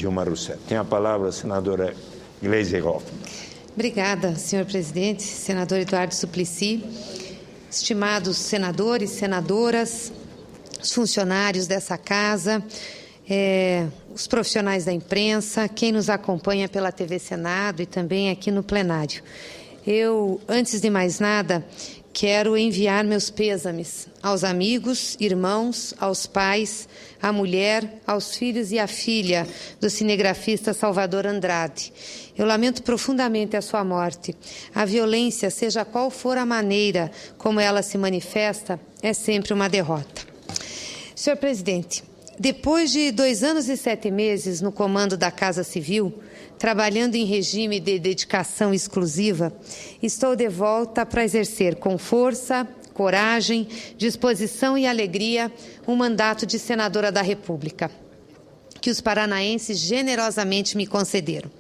Dilma Rousseff. Tem a palavra a senadora Gleisi Hoffmann. Obrigada, senhor presidente, senador Eduardo Suplicy, estimados senadores, senadoras, os funcionários dessa casa, os profissionais da imprensa, quem nos acompanha pela TV Senado e também aqui no plenário. Eu, antes de mais nada, quero enviar meus pêsames aos amigos, irmãos, aos pais, à mulher, aos filhos e à filha do cinegrafista Salvador Andrade. Eu lamento profundamente a sua morte. A violência, seja qual for a maneira como ela se manifesta, é sempre uma derrota. Senhor presidente, depois de 2 anos e 7 meses no comando da Casa Civil, trabalhando em regime de dedicação exclusiva, estou de volta para exercer com força, coragem, disposição e alegria um mandato de senadora da República, que os paranaenses generosamente me concederam.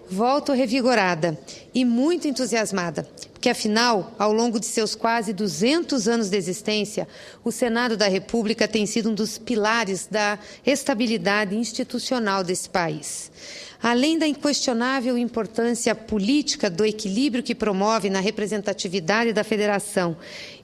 Volto revigorada e muito entusiasmada, porque, afinal, ao longo de seus quase 200 anos de existência, o Senado da República tem sido um dos pilares da estabilidade institucional desse país. Além da inquestionável importância política do equilíbrio que promove na representatividade da Federação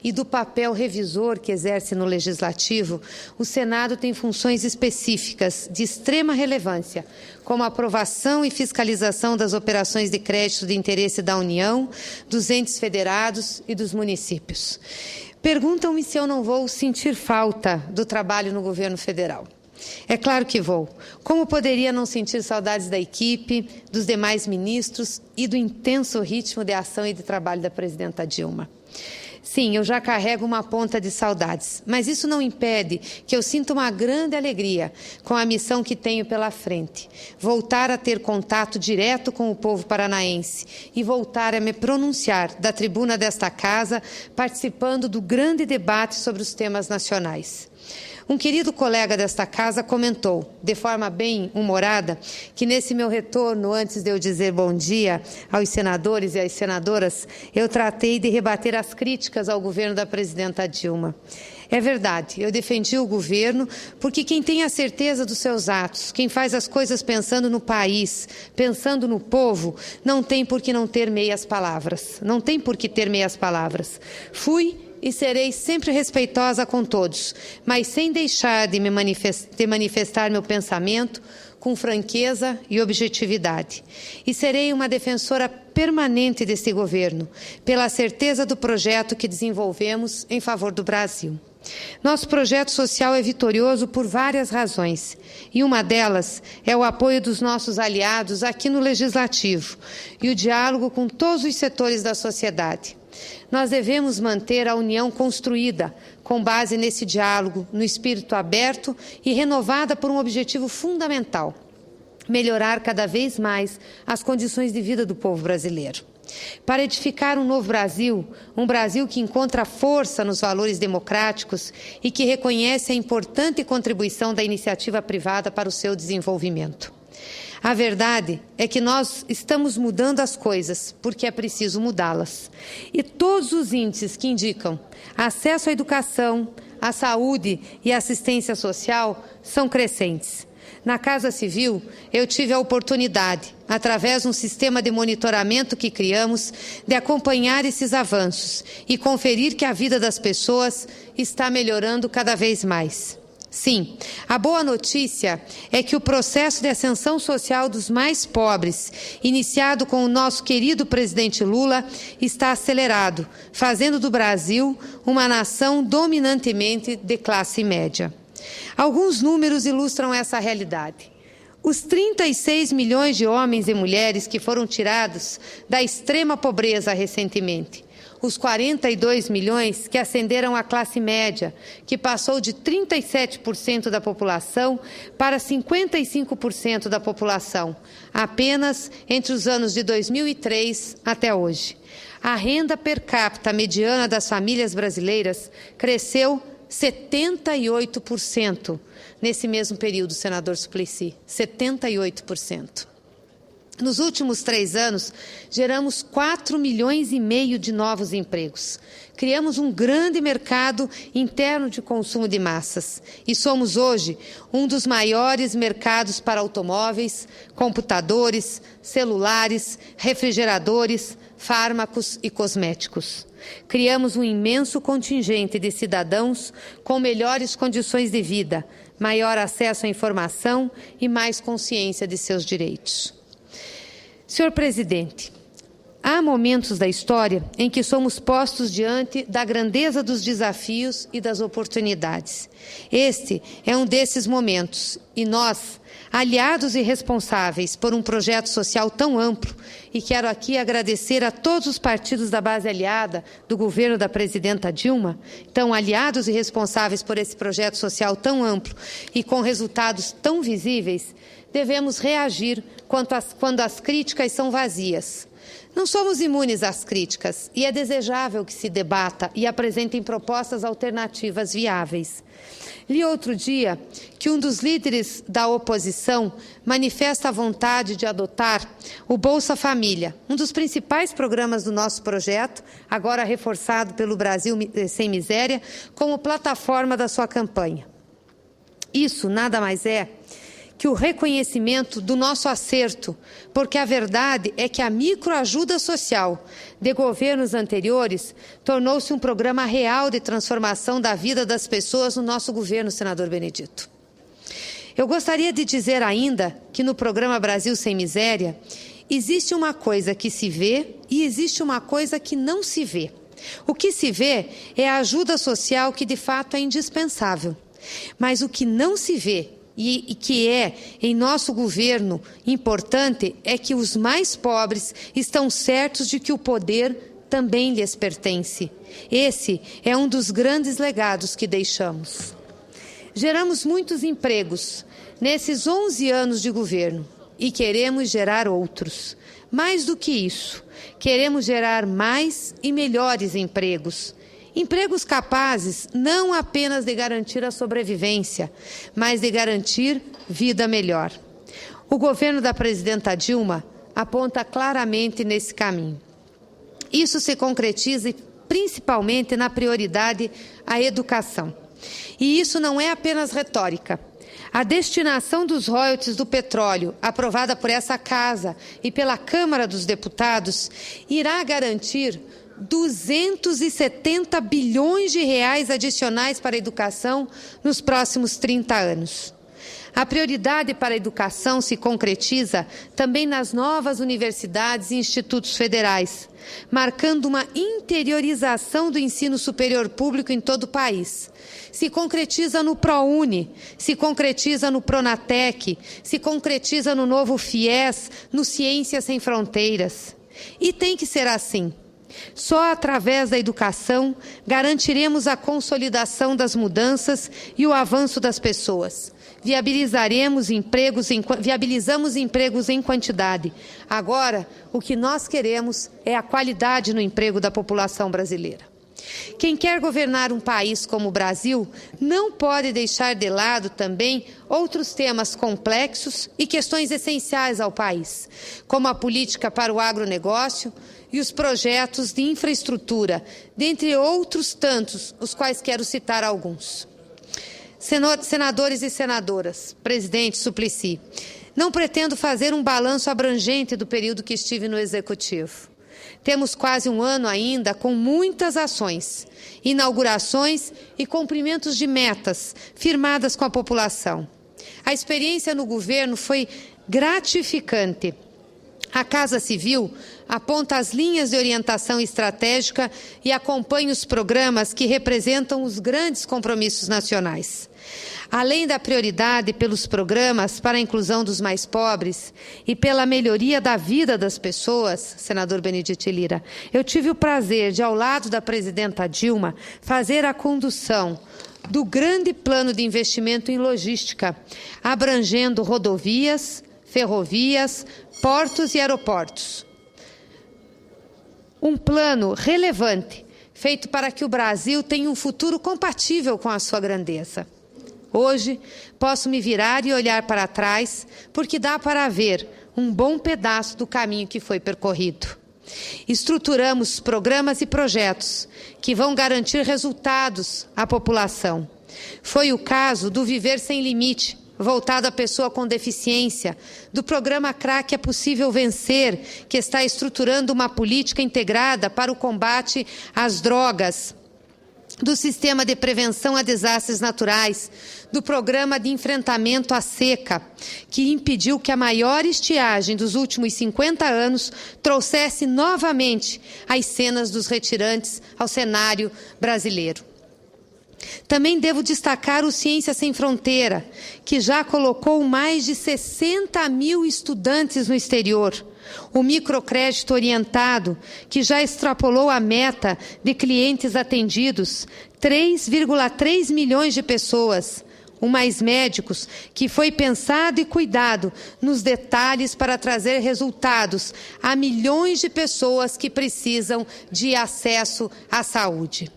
e do papel revisor que exerce no Legislativo, o Senado tem funções específicas de extrema relevância, como a aprovação e fiscalização das operações de crédito de interesse da União, dos entes federados e dos municípios. Perguntam-me se eu não vou sentir falta do trabalho no governo federal. É claro que vou. Como poderia não sentir saudades da equipe, dos demais ministros e do intenso ritmo de ação e de trabalho da presidenta Dilma? Sim, eu já carrego uma ponta de saudades, mas isso não impede que eu sinta uma grande alegria com a missão que tenho pela frente. Voltar a ter contato direto com o povo paranaense e voltar a me pronunciar da tribuna desta casa, participando do grande debate sobre os temas nacionais. Um querido colega desta casa comentou, de forma bem humorada, que nesse meu retorno, antes de eu dizer bom dia aos senadores e às senadoras, eu tratei de rebater as críticas ao governo da presidenta Dilma. É verdade, eu defendi o governo porque quem tem a certeza dos seus atos, quem faz as coisas pensando no país, pensando no povo, não tem por que não ter meias palavras. Não tem por que ter meias palavras. Fui e serei sempre respeitosa com todos, mas sem deixar de manifestar meu pensamento com franqueza e objetividade. E serei uma defensora permanente desse governo, pela certeza do projeto que desenvolvemos em favor do Brasil. Nosso projeto social é vitorioso por várias razões, e uma delas é o apoio dos nossos aliados aqui no Legislativo e o diálogo com todos os setores da sociedade. Nós devemos manter a união construída, com base nesse diálogo, no espírito aberto e renovada por um objetivo fundamental: melhorar cada vez mais as condições de vida do povo brasileiro. Para edificar um novo Brasil, um Brasil que encontra força nos valores democráticos e que reconhece a importante contribuição da iniciativa privada para o seu desenvolvimento. A verdade é que nós estamos mudando as coisas porque é preciso mudá-las. E todos os índices que indicam acesso à educação, à saúde e à assistência social são crescentes. Na Casa Civil, eu tive a oportunidade, através de um sistema de monitoramento que criamos, de acompanhar esses avanços e conferir que a vida das pessoas está melhorando cada vez mais. Sim, a boa notícia é que o processo de ascensão social dos mais pobres, iniciado com o nosso querido presidente Lula, está acelerado, fazendo do Brasil uma nação dominantemente de classe média. Alguns números ilustram essa realidade. Os 36 milhões de homens e mulheres que foram tirados da extrema pobreza recentemente, os 42 milhões que ascenderam à classe média, que passou de 37% da população para 55% da população, apenas entre os anos de 2003 até hoje. A renda per capita mediana das famílias brasileiras cresceu 78% nesse mesmo período, senador Suplicy, 78%. Nos últimos 3 anos, geramos 4,5 milhões de novos empregos. Criamos um grande mercado interno de consumo de massas e somos hoje um dos maiores mercados para automóveis, computadores, celulares, refrigeradores, fármacos e cosméticos. Criamos um imenso contingente de cidadãos com melhores condições de vida, maior acesso à informação e mais consciência de seus direitos. Senhor Presidente, há momentos da história em que somos postos diante da grandeza dos desafios e das oportunidades. Este é um desses momentos e nós, aliados e responsáveis por um projeto social tão amplo, e quero aqui agradecer a todos os partidos da base aliada do governo da presidenta Dilma, então aliados e responsáveis por esse projeto social tão amplo e com resultados tão visíveis, devemos reagir quando as críticas são vazias. Não somos imunes às críticas e é desejável que se debata e apresentem propostas alternativas viáveis. Li outro dia que um dos líderes da oposição manifesta a vontade de adotar o Bolsa Família, um dos principais programas do nosso projeto, agora reforçado pelo Brasil Sem Miséria, como plataforma da sua campanha. Isso nada mais é que o reconhecimento do nosso acerto, porque a verdade é que a microajuda social de governos anteriores tornou-se um programa real de transformação da vida das pessoas no nosso governo, senador Benedito. Eu gostaria de dizer ainda que no programa Brasil Sem Miséria existe uma coisa que se vê e existe uma coisa que não se vê. O que se vê é a ajuda social que de fato é indispensável, mas o que não se vê e que é, em nosso governo, importante, é que os mais pobres estão certos de que o poder também lhes pertence. Esse é um dos grandes legados que deixamos. Geramos muitos empregos nesses 11 anos de governo e queremos gerar outros. Mais do que isso, queremos gerar mais e melhores empregos. Empregos capazes não apenas de garantir a sobrevivência, mas de garantir vida melhor. O governo da presidenta Dilma aponta claramente nesse caminho. Isso se concretiza principalmente na prioridade à educação. E isso não é apenas retórica. A destinação dos royalties do petróleo, aprovada por essa Casa e pela Câmara dos Deputados, irá garantir 270 bilhões de reais adicionais para a educação nos próximos 30 anos. A prioridade para a educação se concretiza também nas novas universidades e institutos federais, marcando uma interiorização do ensino superior público em todo o país. Se concretiza no ProUni, se concretiza no Pronatec, se concretiza no novo FIES, no Ciências Sem Fronteiras. E tem que ser assim. Só através da educação garantiremos a consolidação das mudanças e o avanço das pessoas. Viabilizamos empregos em quantidade. Agora, o que nós queremos é a qualidade no emprego da população brasileira. Quem quer governar um país como o Brasil não pode deixar de lado também outros temas complexos e questões essenciais ao país, como a política para o agronegócio e os projetos de infraestrutura, dentre outros tantos, os quais quero citar alguns. Senadores e senadoras, presidente Suplicy, não pretendo fazer um balanço abrangente do período que estive no Executivo. Temos quase um ano ainda com muitas ações, inaugurações e cumprimentos de metas firmadas com a população. A experiência no governo foi gratificante. A Casa Civil aponta as linhas de orientação estratégica e acompanha os programas que representam os grandes compromissos nacionais. Além da prioridade pelos programas para a inclusão dos mais pobres e pela melhoria da vida das pessoas, senador Benedito Lira, eu tive o prazer de, ao lado da presidenta Dilma, fazer a condução do grande plano de investimento em logística, abrangendo rodovias, ferrovias, portos e aeroportos. Um plano relevante, feito para que o Brasil tenha um futuro compatível com a sua grandeza. Hoje, posso me virar e olhar para trás, porque dá para ver um bom pedaço do caminho que foi percorrido. Estruturamos programas e projetos que vão garantir resultados à população. Foi o caso do Viver Sem Limite, voltado à pessoa com deficiência, do programa CRAC É Possível Vencer, que está estruturando uma política integrada para o combate às drogas, do Sistema de Prevenção a Desastres Naturais, do Programa de Enfrentamento à Seca, que impediu que a maior estiagem dos últimos 50 anos trouxesse novamente as cenas dos retirantes ao cenário brasileiro. Também devo destacar o Ciência Sem Fronteira, que já colocou mais de 60 mil estudantes no exterior. O microcrédito orientado, que já extrapolou a meta de clientes atendidos, 3,3 milhões de pessoas. O Mais Médicos, que foi pensado e cuidado nos detalhes para trazer resultados a milhões de pessoas que precisam de acesso à saúde.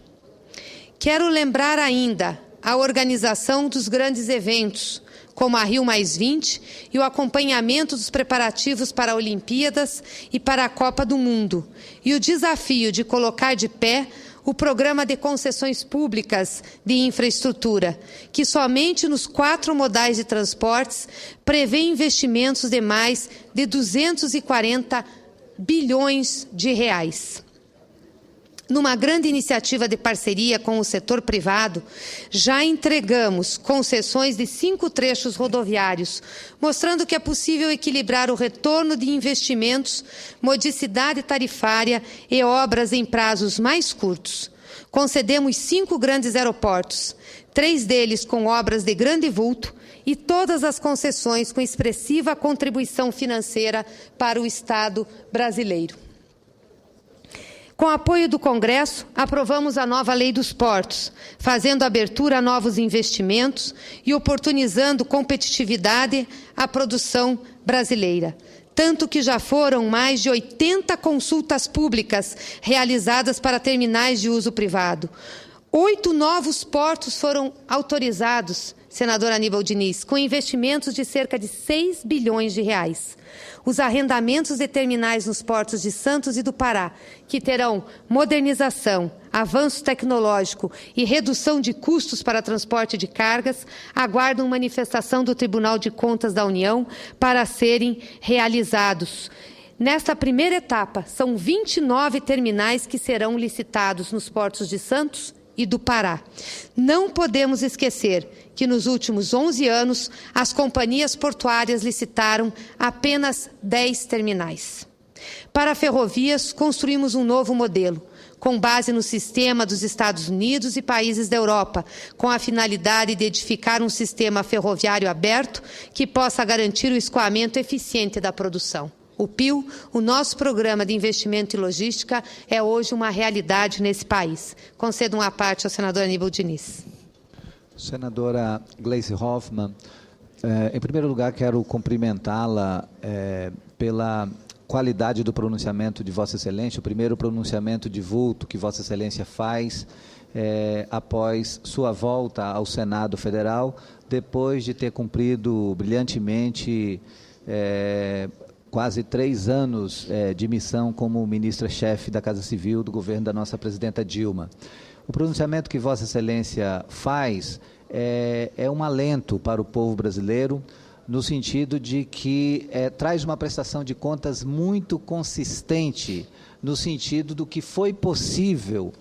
Quero lembrar ainda a organização dos grandes eventos, como a Rio+20 e o acompanhamento dos preparativos para a Olimpíadas e para a Copa do Mundo, e o desafio de colocar de pé o Programa de Concessões Públicas de Infraestrutura, que somente nos 4 modais de transportes prevê investimentos de mais de 240 bilhões de reais. Numa grande iniciativa de parceria com o setor privado, já entregamos concessões de 5 trechos rodoviários, mostrando que é possível equilibrar o retorno de investimentos, modicidade tarifária e obras em prazos mais curtos. Concedemos 5 grandes aeroportos, 3 deles com obras de grande vulto e todas as concessões com expressiva contribuição financeira para o Estado brasileiro. Com apoio do Congresso, aprovamos a nova Lei dos Portos, fazendo abertura a novos investimentos e oportunizando competitividade à produção brasileira. Tanto que já foram mais de 80 consultas públicas realizadas para terminais de uso privado. 8 novos portos foram autorizados, senador Aníbal Diniz, com investimentos de cerca de 6 bilhões de reais. Os arrendamentos de terminais nos portos de Santos e do Pará, que terão modernização, avanço tecnológico e redução de custos para transporte de cargas, aguardam manifestação do Tribunal de Contas da União para serem realizados. Nesta primeira etapa, são 29 terminais que serão licitados nos portos de Santos e do Pará. Não podemos esquecer que nos últimos 11 anos as companhias portuárias licitaram apenas 10 terminais. Para ferrovias, construímos um novo modelo, com base no sistema dos Estados Unidos e países da Europa, com a finalidade de edificar um sistema ferroviário aberto que possa garantir o escoamento eficiente da produção. O PIL, o nosso programa de investimento e logística, é hoje uma realidade nesse país. Concedo uma parte ao senador Aníbal Diniz. Senadora Gleisi Hoffmann, em primeiro lugar quero cumprimentá-la pela qualidade do pronunciamento de Vossa Excelência, o primeiro pronunciamento de vulto que Vossa Excelência faz após sua volta ao Senado Federal, depois de ter cumprido brilhantemente quase 3 anos de missão como ministra-chefe da Casa Civil do governo da nossa presidenta Dilma. O pronunciamento que Vossa Excelência faz é um alento para o povo brasileiro, no sentido de que traz uma prestação de contas muito consistente, no sentido do que foi possível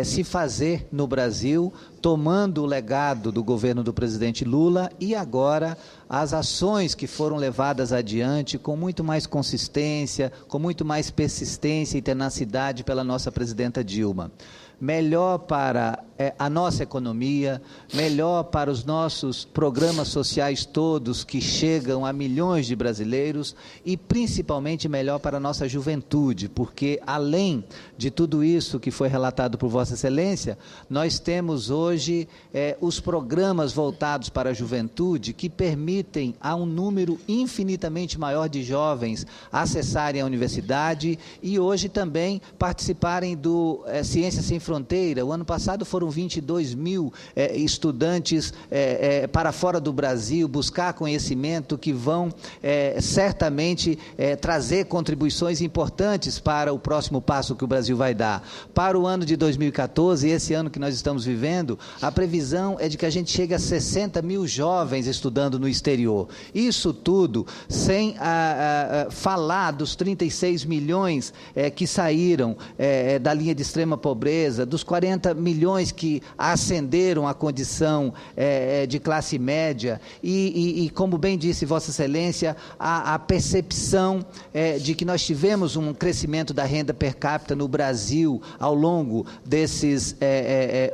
se fazer no Brasil, tomando o legado do governo do presidente Lula e agora as ações que foram levadas adiante com muito mais consistência, com muito mais persistência e tenacidade pela nossa presidenta Dilma. Melhor para a nossa economia, melhor para os nossos programas sociais todos que chegam a milhões de brasileiros e principalmente melhor para a nossa juventude, porque além de tudo isso que foi relatado por Vossa Excelência, nós temos hoje os programas voltados para a juventude que permitem a um número infinitamente maior de jovens acessarem a universidade e hoje também participarem do Ciência Sem fronteira. O ano passado foram 22 mil estudantes para fora do Brasil buscar conhecimento que vão certamente trazer contribuições importantes para o próximo passo que o Brasil vai dar. Para o ano de 2014, esse ano que nós estamos vivendo, a previsão é de que a gente chegue a 60 mil jovens estudando no exterior. Isso tudo sem falar dos 36 milhões que saíram da linha de extrema pobreza, dos 40 milhões que ascenderam à condição de classe média e como bem disse Vossa Excelência, a percepção de que nós tivemos um crescimento da renda per capita no Brasil ao longo desses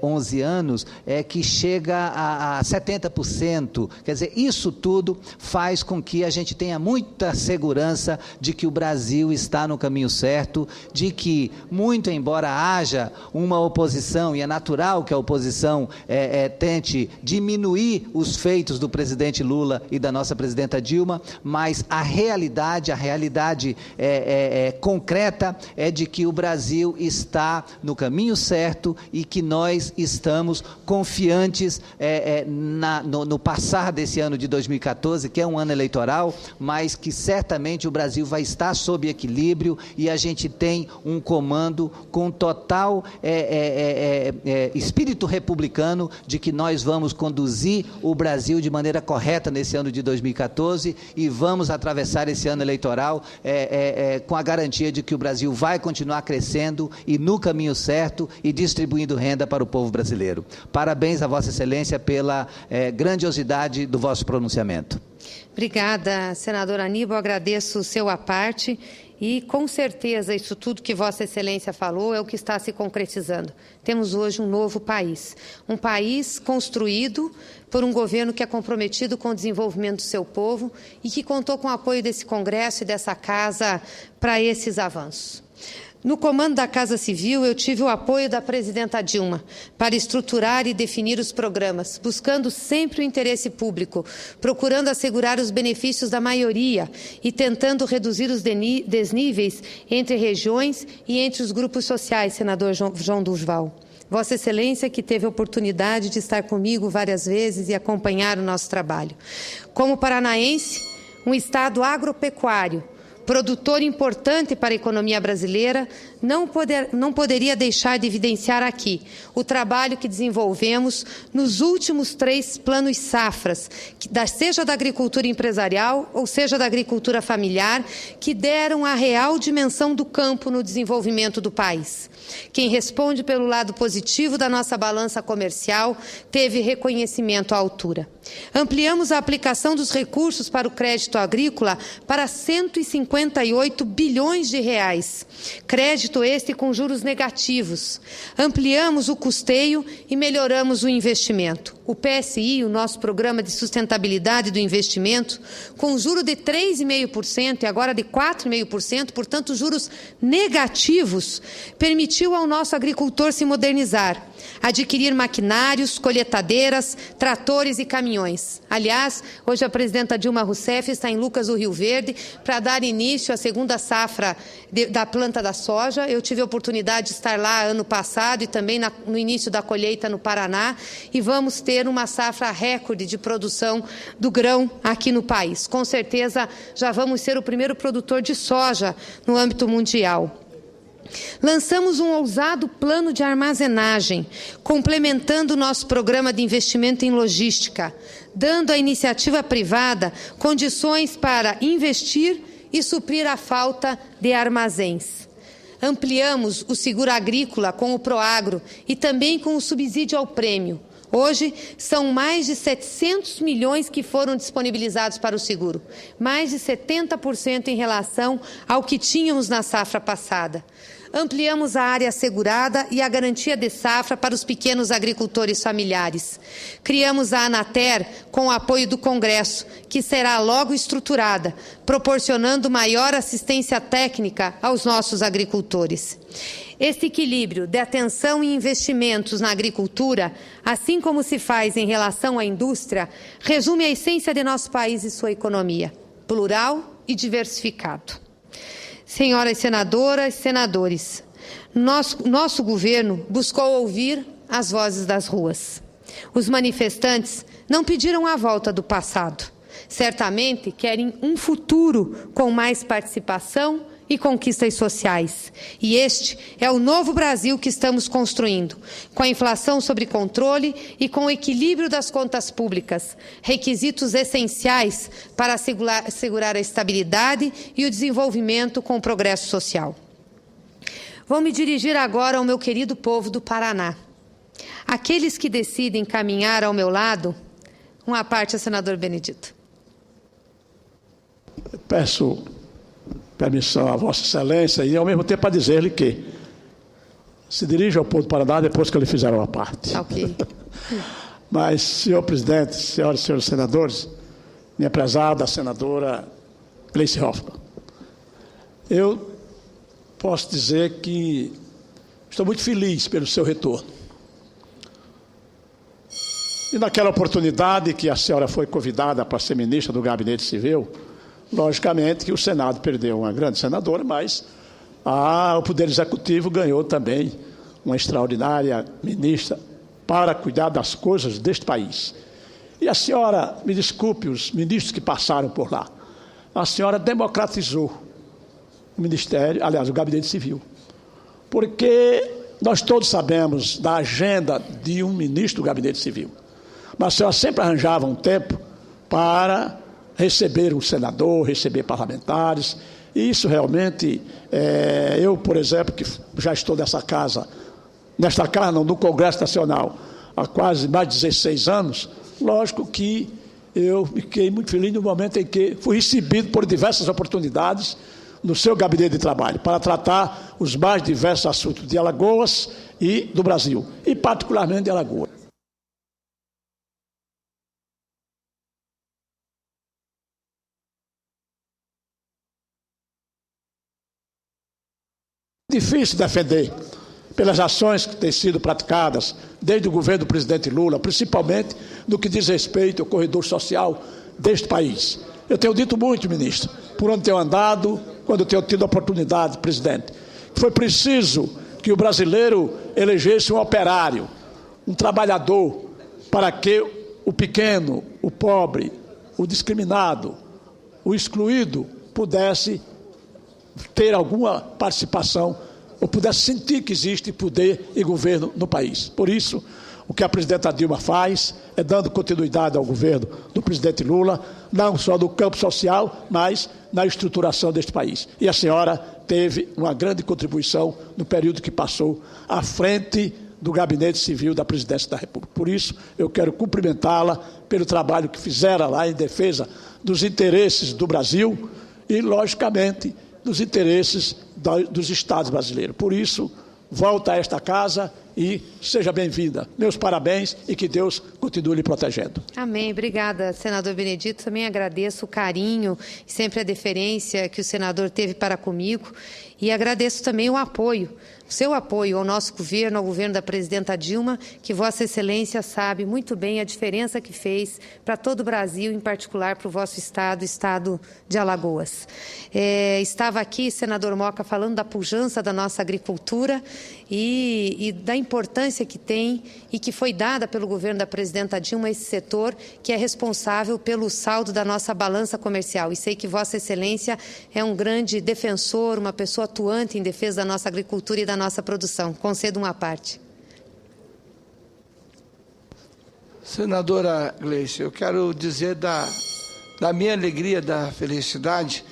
11 anos, que chega a 70%. Quer dizer, isso tudo faz com que a gente tenha muita segurança de que o Brasil está no caminho certo, de que, muito embora haja uma oposição, e é natural que a oposição tente diminuir os feitos do presidente Lula e da nossa presidenta Dilma, mas a realidade concreta é de que o Brasil está no caminho certo e que nós estamos confiantes no passar desse ano de 2014, que é um ano eleitoral, mas que certamente o Brasil vai estar sob equilíbrio e a gente tem um comando com total espírito republicano de que nós vamos conduzir o Brasil de maneira correta nesse ano de 2014 e vamos atravessar esse ano eleitoral com a garantia de que o Brasil vai continuar crescendo e no caminho certo e distribuindo renda para o povo brasileiro. Parabéns a Vossa Excelência pela grandiosidade do vosso pronunciamento. Obrigada, senador Aníbal, agradeço o seu aparte e, com certeza, isso tudo que Vossa Excelência falou é o que está se concretizando. Temos hoje um novo país, um país construído por um governo que é comprometido com o desenvolvimento do seu povo e que contou com o apoio desse Congresso e dessa Casa para esses avanços. No comando da Casa Civil, eu tive o apoio da presidenta Dilma para estruturar e definir os programas, buscando sempre o interesse público, procurando assegurar os benefícios da maioria e tentando reduzir os desníveis entre regiões e entre os grupos sociais, senador João Dusval. Vossa Excelência, que teve a oportunidade de estar comigo várias vezes e acompanhar o nosso trabalho. Como paranaense, um estado agropecuário, produtor importante para a economia brasileira, não poderia deixar de evidenciar aqui o trabalho que desenvolvemos nos últimos 3 planos safras, seja da agricultura empresarial ou seja da agricultura familiar, que deram a real dimensão do campo no desenvolvimento do país. Quem responde pelo lado positivo da nossa balança comercial teve reconhecimento à altura. Ampliamos a aplicação dos recursos para o crédito agrícola para 158 bilhões de reais. Crédito este com juros negativos. Ampliamos o custeio e melhoramos o investimento. O PSI, o nosso Programa de Sustentabilidade do Investimento, com juro de 3,5% e agora de 4,5%, portanto, juros negativos, permitiu ao nosso agricultor se modernizar, adquirir maquinários, colheitadeiras, tratores e caminhões. Aliás, hoje a presidenta Dilma Rousseff está em Lucas do Rio Verde para dar início à segunda safra da planta da soja. Eu tive a oportunidade de estar lá ano passado e também no início da colheita no Paraná e vamos ter uma safra recorde de produção do grão aqui no país. Com certeza já vamos ser o primeiro produtor de soja no âmbito mundial. Lançamos um ousado plano de armazenagem, complementando o nosso programa de investimento em logística, dando à iniciativa privada condições para investir e suprir a falta de armazéns. Ampliamos o seguro agrícola com o Proagro e também com o subsídio ao prêmio. Hoje, são mais de 700 milhões que foram disponibilizados para o seguro, mais de 70% em relação ao que tínhamos na safra passada. Ampliamos a área assegurada e a garantia de safra para os pequenos agricultores familiares. Criamos a Anater com o apoio do Congresso, que será logo estruturada, proporcionando maior assistência técnica aos nossos agricultores. Esse equilíbrio de atenção e investimentos na agricultura, assim como se faz em relação à indústria, resume a essência de nosso país e sua economia, plural e diversificado. Senhoras senadoras e senadores, Nosso governo buscou ouvir as vozes das ruas. Os manifestantes não pediram a volta do passado. Certamente querem um futuro com mais participação e conquistas sociais. E este é o novo Brasil que estamos construindo, com a inflação sob controle e com o equilíbrio das contas públicas, requisitos essenciais para assegurar a estabilidade e o desenvolvimento com o progresso social. Vou me dirigir agora ao meu querido povo do Paraná. Aqueles que decidem caminhar ao meu lado, uma parte ao senador Benedito. Peço permissão a Vossa Excelência e, ao mesmo tempo, a dizer-lhe que se dirige ao povo do Paraná depois que lhe fizeram a parte. Ok. Mas, senhor presidente, senhoras e senhores senadores, minha prezada senadora Gleice Hoffmann, eu posso dizer que estou muito feliz pelo seu retorno. E naquela oportunidade que a senhora foi convidada para ser ministra do Gabinete Civil, logicamente que o Senado perdeu uma grande senadora, mas o Poder Executivo ganhou também uma extraordinária ministra para cuidar das coisas deste país. E a senhora, me desculpe, os ministros que passaram por lá, a senhora democratizou o Ministério, aliás, o Gabinete Civil, porque nós todos sabemos da agenda de um ministro do Gabinete Civil, mas a senhora sempre arranjava um tempo para receber um senador, receber parlamentares, e isso realmente, eu, por exemplo, que já estou nesta casa não, no Congresso Nacional, há quase mais de 16 anos, lógico que eu fiquei muito feliz no momento em que fui recebido por diversas oportunidades no seu gabinete de trabalho, para tratar os mais diversos assuntos de Alagoas e do Brasil, e particularmente de Alagoas. Difícil defender pelas ações que têm sido praticadas desde o governo do presidente Lula, principalmente no que diz respeito ao corredor social deste país. Eu tenho dito muito, ministro, por onde tenho andado, quando tenho tido a oportunidade, presidente, que foi preciso que o brasileiro elegesse um operário, um trabalhador, para que o pequeno, o pobre, o discriminado, o excluído pudesse ter alguma participação ou pudesse sentir que existe poder e governo no país. Por isso, o que a presidenta Dilma faz é dando continuidade ao governo do presidente Lula, não só no campo social, mas na estruturação deste país. E a senhora teve uma grande contribuição no período que passou à frente do Gabinete Civil da Presidência da República. Por isso, eu quero cumprimentá-la pelo trabalho que fizeram lá em defesa dos interesses do Brasil e, logicamente, dos interesses dos Estados brasileiros. Por isso, volta a esta casa e seja bem-vinda. Meus parabéns e que Deus continue lhe protegendo. Amém. Obrigada, senador Benedito. Também agradeço o carinho e sempre a deferência que o senador teve para comigo e agradeço também o apoio, o seu apoio ao nosso governo, ao governo da presidenta Dilma, que Vossa Excelência sabe muito bem a diferença que fez para todo o Brasil, em particular para o vosso estado, o estado de Alagoas. Estava aqui, senador Moca, falando da pujança da nossa agricultura e da importância que tem e que foi dada pelo governo da presidenta Dilma a esse setor que é responsável pelo saldo da nossa balança comercial. E sei que Vossa Excelência é um grande defensor, uma pessoa atuante em defesa da nossa agricultura e da nossa produção. Concedo uma parte. Senadora Gleice, eu quero dizer da minha alegria, da felicidade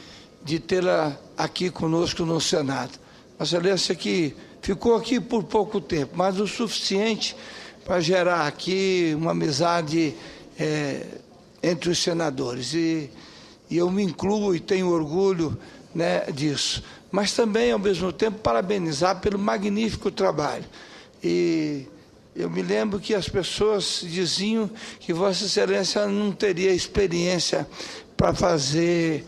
de tê-la aqui conosco no Senado. Vossa Excelência que ficou aqui por pouco tempo, mas o suficiente para gerar aqui uma amizade entre os senadores. E eu me incluo e tenho orgulho, né, disso. Mas também, ao mesmo tempo, parabenizar pelo magnífico trabalho. E eu me lembro que as pessoas diziam que Vossa Excelência não teria experiência para fazer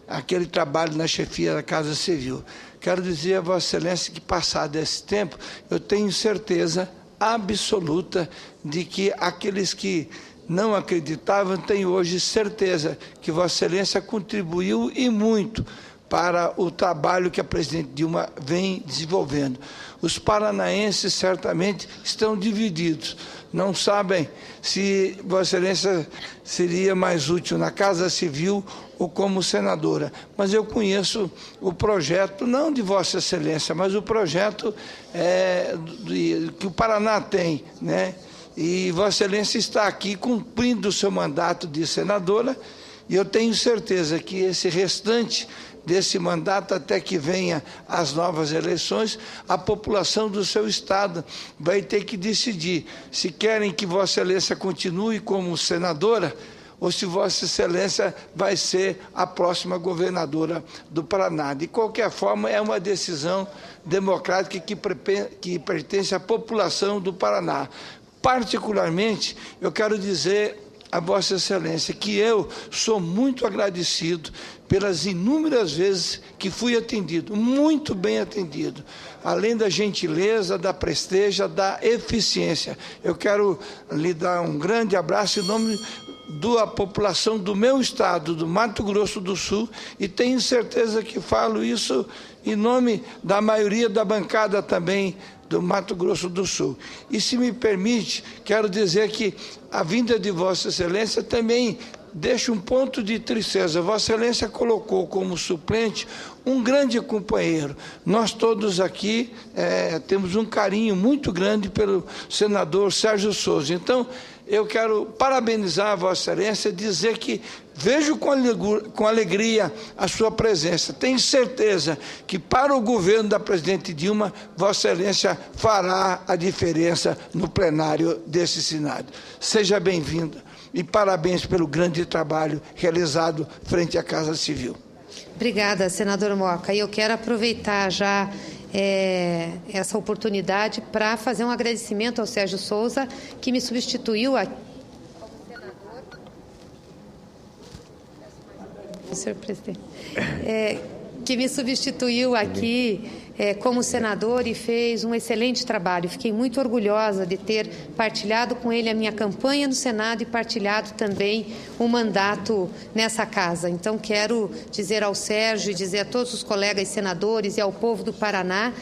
aquele trabalho na chefia da Casa Civil. Quero dizer a Vossa Excelência que, passado esse tempo, eu tenho certeza absoluta de que aqueles que não acreditavam têm hoje certeza que Vossa Excelência contribuiu e muito para o trabalho que a presidente Dilma vem desenvolvendo. Os paranaenses certamente estão divididos, não sabem se Vossa Excelência seria mais útil na Casa Civil ou como senadora. Mas eu conheço o projeto, não de Vossa Excelência, mas o projeto que o Paraná tem, né? E Vossa Excelência está aqui cumprindo o seu mandato de senadora, e eu tenho certeza que esse restante desse mandato, até que venha as novas eleições, a população do seu estado vai ter que decidir se querem que Vossa Excelência continue como senadora ou se Vossa Excelência vai ser a próxima governadora do Paraná. De qualquer forma, é uma decisão democrática que pertence à população do Paraná. Particularmente, eu quero dizer a Vossa Excelência que eu sou muito agradecido pelas inúmeras vezes que fui atendido, muito bem atendido, além da gentileza, da presteza, da eficiência. Eu quero lhe dar um grande abraço em nome da população do meu estado, do Mato Grosso do Sul, e tenho certeza que falo isso em nome da maioria da bancada também do Mato Grosso do Sul. E, se me permite, quero dizer que a vinda de Vossa Excelência também deixa um ponto de tristeza. Vossa Excelência colocou como suplente um grande companheiro. Nós todos aqui temos um carinho muito grande pelo senador Sérgio Souza. Então, eu quero parabenizar a Vossa Excelência, dizer que vejo com alegria a sua presença. Tenho certeza que para o governo da presidente Dilma, Vossa Excelência fará a diferença no plenário desse Senado. Seja bem-vinda e parabéns pelo grande trabalho realizado frente à Casa Civil. Obrigada, senador Moca. E eu quero aproveitar já essa oportunidade para fazer um agradecimento ao Sérgio Souza, que me substituiu aqui. Senhor presidente, que me substituiu aqui como senador e fez um excelente trabalho. Fiquei muito orgulhosa de ter partilhado com ele a minha campanha no Senado e partilhado também o mandato nessa casa. Então, quero dizer ao Sérgio e dizer a todos os colegas senadores e ao povo do Paraná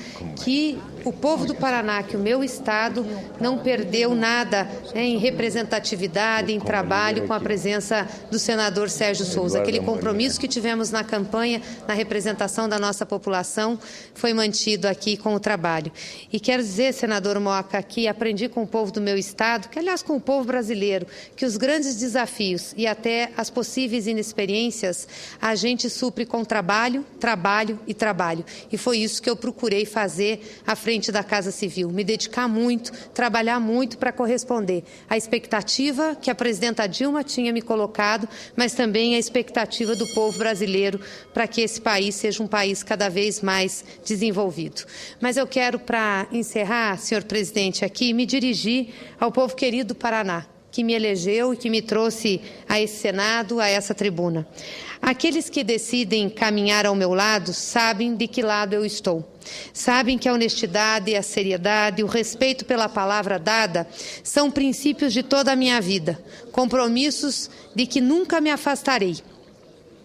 que o povo do Paraná, que o meu estado não perdeu nada em representatividade, em trabalho com a presença do senador Sérgio Souza. Aquele compromisso que tivemos na campanha, na representação da nossa população, foi mantido aqui com o trabalho. E quero dizer, senador Moca, que aprendi com o povo do meu estado, que aliás com o povo brasileiro, que os grandes desafios e até as possíveis inexperiências a gente supre com trabalho, trabalho e trabalho. E foi isso que eu procurei fazer à frente da Casa Civil, me dedicar muito, trabalhar muito para corresponder à expectativa que a presidenta Dilma tinha me colocado, mas também à expectativa do povo brasileiro para que esse país seja um país cada vez mais desenvolvido. Mas eu quero, para encerrar, senhor presidente, aqui, me dirigir ao povo querido do Paraná, que me elegeu e que me trouxe a esse Senado, a essa tribuna. Aqueles que decidem caminhar ao meu lado sabem de que lado eu estou. Sabem que a honestidade, a seriedade, o respeito pela palavra dada são princípios de toda a minha vida, compromissos de que nunca me afastarei.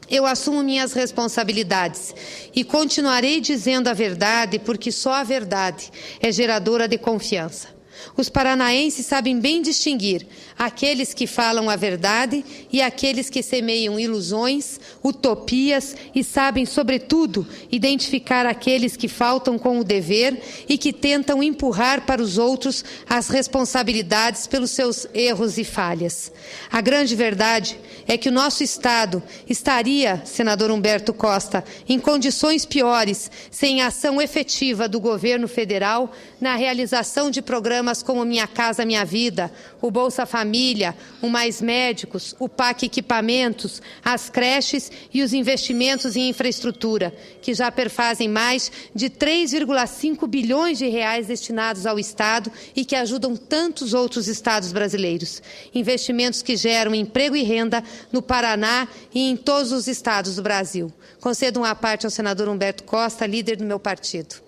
Eu assumo minhas responsabilidades e continuarei dizendo a verdade, porque só a verdade é geradora de confiança. Os paranaenses sabem bem distinguir aqueles que falam a verdade e aqueles que semeiam ilusões, utopias e sabem, sobretudo, identificar aqueles que faltam com o dever e que tentam empurrar para os outros as responsabilidades pelos seus erros e falhas. A grande verdade é que o nosso Estado estaria, senador Humberto Costa, em condições piores sem a ação efetiva do governo federal na realização de programas como Minha Casa Minha Vida, o Bolsa Família, o Mais Médicos, o PAC Equipamentos, as creches e os investimentos em infraestrutura, que já perfazem mais de 3,5 bilhões de reais destinados ao Estado e que ajudam tantos outros estados brasileiros. Investimentos que geram emprego e renda no Paraná e em todos os estados do Brasil. Concedo uma parte ao senador Humberto Costa, líder do meu partido.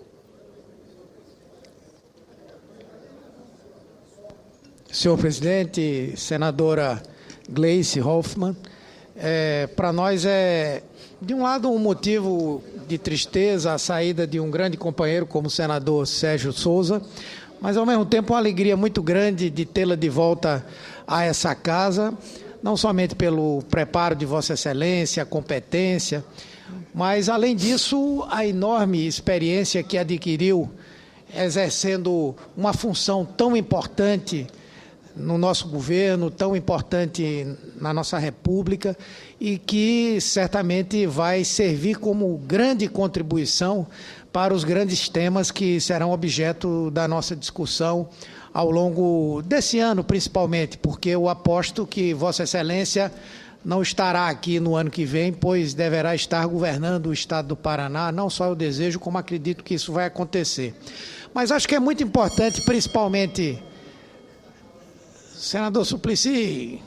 Senhor presidente, senadora Gleice Hoffmann, Para nós é, de um lado, um motivo de tristeza a saída de um grande companheiro como o senador Sérgio Souza, mas ao mesmo tempo uma alegria muito grande de tê-la de volta a essa casa, não somente pelo preparo de Vossa Excelência, a competência, mas além disso a enorme experiência que adquiriu exercendo uma função tão importante no nosso governo, tão importante na nossa República e que certamente vai servir como grande contribuição para os grandes temas que serão objeto da nossa discussão ao longo desse ano, principalmente, porque eu aposto que Vossa Excelência não estará aqui no ano que vem, pois deverá estar governando o Estado do Paraná, não só eu desejo, como acredito que isso vai acontecer. Mas acho que é muito importante, principalmente, senador Suplicy,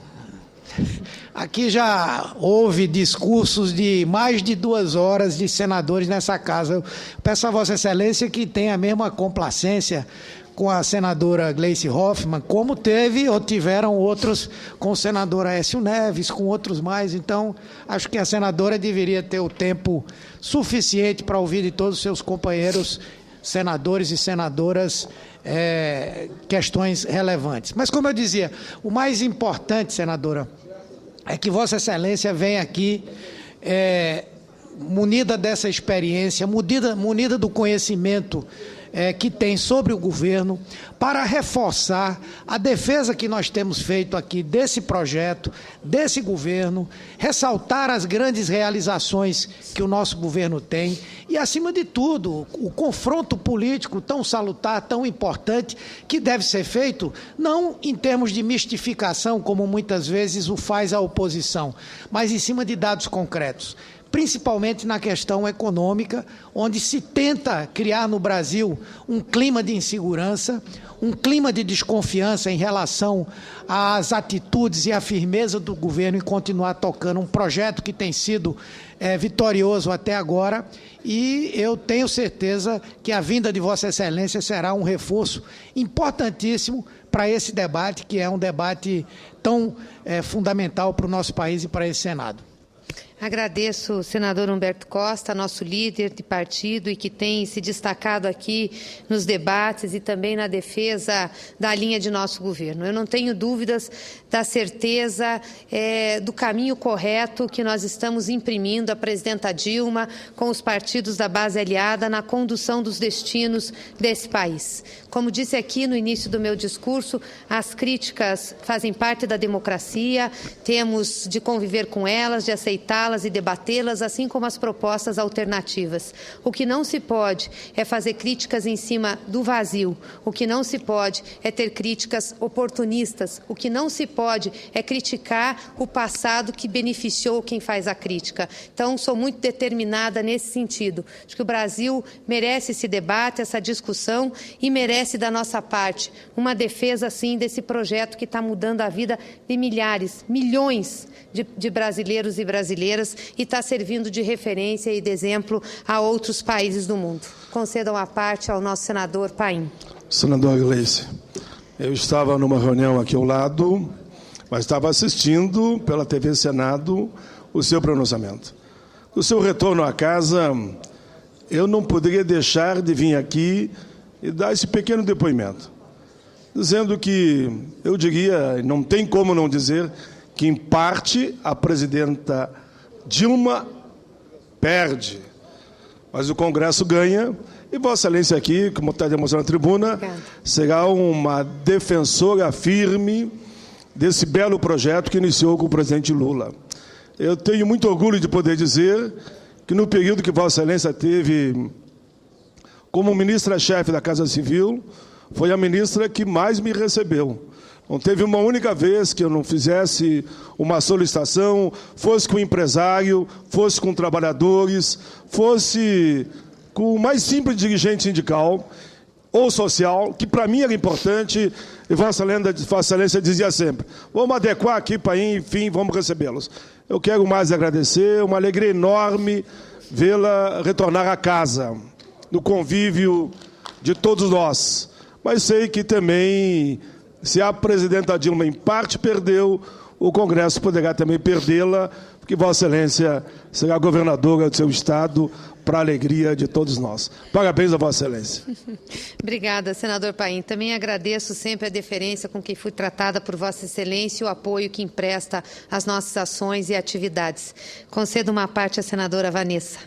aqui já houve discursos de mais de 2 horas de senadores nessa casa. Eu peço a Vossa Excelência que tenha a mesma complacência com a senadora Gleice Hoffmann, como teve ou tiveram outros com o senador Aécio Neves, com outros mais. Então, acho que a senadora deveria ter o tempo suficiente para ouvir de todos os seus companheiros senadores e senadoras questões relevantes. Mas, como eu dizia, o mais importante, senadora, é que Vossa Excelência venha aqui munida dessa experiência, munida do conhecimento que tem sobre o governo, para reforçar a defesa que nós temos feito aqui desse projeto, desse governo, ressaltar as grandes realizações que o nosso governo tem e, acima de tudo, o confronto político tão salutar, tão importante, que deve ser feito não em termos de mistificação, como muitas vezes o faz a oposição, mas em cima de dados concretos. Principalmente na questão econômica, onde se tenta criar no Brasil um clima de insegurança, um clima de desconfiança em relação às atitudes e à firmeza do governo em continuar tocando um projeto que tem sido vitorioso até agora, e eu tenho certeza que a vinda de Vossa Excelência será um reforço importantíssimo para esse debate, que é um debate tão fundamental para o nosso país e para esse Senado. Agradeço o senador Humberto Costa, nosso líder de partido e que tem se destacado aqui nos debates e também na defesa da linha de nosso governo. Eu não tenho dúvidas da certeza do caminho correto que nós estamos imprimindo a presidenta Dilma com os partidos da base aliada na condução dos destinos desse país. Como disse aqui no início do meu discurso, as críticas fazem parte da democracia, temos de conviver com elas, de aceitá-las e debatê-las, assim como as propostas alternativas. O que não se pode é fazer críticas em cima do vazio, o que não se pode é ter críticas oportunistas, o que não se pode é criticar o passado que beneficiou quem faz a crítica. Então, sou muito determinada nesse sentido. Acho que o Brasil merece esse debate, essa discussão e merece da nossa parte uma defesa, sim, desse projeto que está mudando a vida de milhares, milhões de brasileiros e brasileiras e está servindo de referência e de exemplo a outros países do mundo. Concedam a parte ao nosso senador Paim. Senador Gleice, eu estava numa reunião aqui ao lado, mas estava assistindo pela TV Senado o seu pronunciamento. O seu retorno à casa, eu não poderia deixar de vir aqui e dar esse pequeno depoimento, dizendo que, eu diria, não tem como não dizer, que em parte a presidenta Dilma perde, mas o Congresso ganha, e Vossa Excelência aqui, como está demonstrando na tribuna, será uma defensora firme desse belo projeto que iniciou com o presidente Lula. Eu tenho muito orgulho de poder dizer que no período que Vossa Excelência teve como ministra-chefe da Casa Civil, foi a ministra que mais me recebeu. Não teve uma única vez que eu não fizesse uma solicitação, fosse com empresário, fosse com trabalhadores, fosse com o mais simples dirigente sindical ou social, que para mim era importante, e Vossa Excelência dizia sempre, vamos adequar aqui para enfim, vamos recebê-los. Eu quero mais agradecer, uma alegria enorme vê-la retornar a casa, no convívio de todos nós. Mas sei que também, se a presidenta Dilma, em parte, perdeu, o Congresso poderá também perdê-la, porque que Vossa Excelência será governadora do seu estado para a alegria de todos nós. Parabéns a Vossa Excelência. Obrigada, senador Paim. Também agradeço sempre a deferência com que fui tratada por Vossa Excelência e o apoio que empresta às nossas ações e atividades. Concedo uma parte à senadora Vanessa.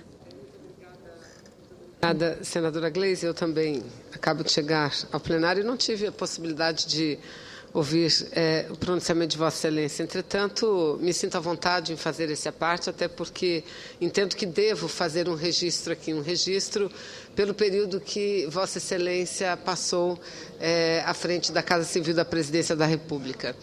Obrigada, senadora Gleisi. Eu também acabo de chegar ao plenário e não tive a possibilidade de ouvir o pronunciamento de Vossa Excelência. Entretanto, me sinto à vontade em fazer esse à parte, até porque entendo que devo fazer um registro aqui, um registro pelo período que Vossa Excelência passou à frente da Casa Civil da Presidência da República.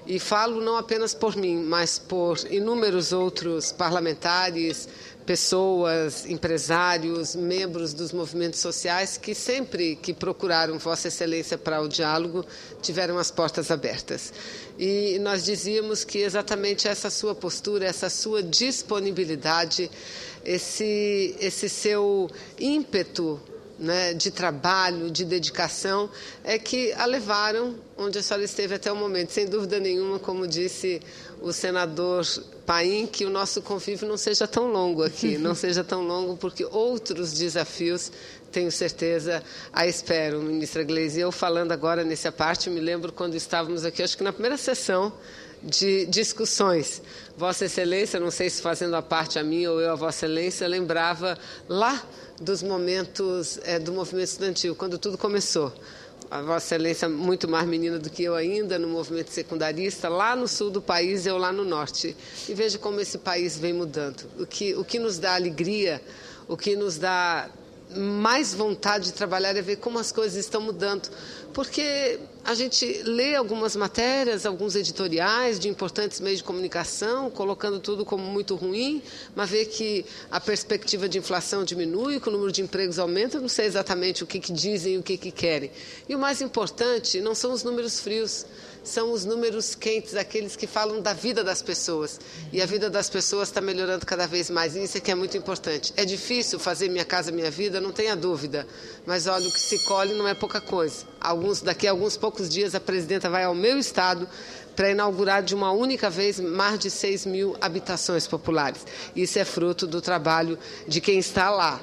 E falo não apenas por mim, mas por inúmeros outros parlamentares, pessoas, empresários, membros dos movimentos sociais que sempre que procuraram Vossa Excelência para o diálogo tiveram as portas abertas. E nós dizíamos que exatamente essa sua postura, essa sua disponibilidade, esse seu ímpeto, né, de trabalho, de dedicação, é que a levaram onde a senhora esteve até o momento. Sem dúvida nenhuma, como disse o senador Paim, que o nosso convívio não seja tão longo aqui, não seja tão longo, porque outros desafios, tenho certeza, a esperam, ministra Gleisi. Eu falando agora nessa parte, me lembro quando estávamos aqui, acho que na primeira sessão de discussões. Vossa Excelência, não sei se fazendo a parte a mim ou eu a Vossa Excelência, lembrava lá dos momentos do movimento estudantil, quando tudo começou. A Vossa Excelência, muito mais menina do que eu ainda, no movimento secundarista, lá no sul do país, eu lá no norte. E veja como esse país vem mudando. O que nos dá alegria, o que nos dá mais vontade de trabalhar é ver como as coisas estão mudando. Porque a gente lê algumas matérias, alguns editoriais de importantes meios de comunicação, colocando tudo como muito ruim, mas vê que a perspectiva de inflação diminui, que o número de empregos aumenta, eu não sei exatamente o que dizem e o que querem. E o mais importante não são os números frios, são os números quentes, aqueles que falam da vida das pessoas. E a vida das pessoas está melhorando cada vez mais, e isso é que é muito importante. É difícil fazer Minha Casa Minha Vida, não tenha dúvida, mas olha, o que se colhe não é pouca coisa. Daqui a alguns poucos dias a presidenta vai ao meu estado para inaugurar de uma única vez mais de 6.000 habitações populares. Isso é fruto do trabalho de quem está lá,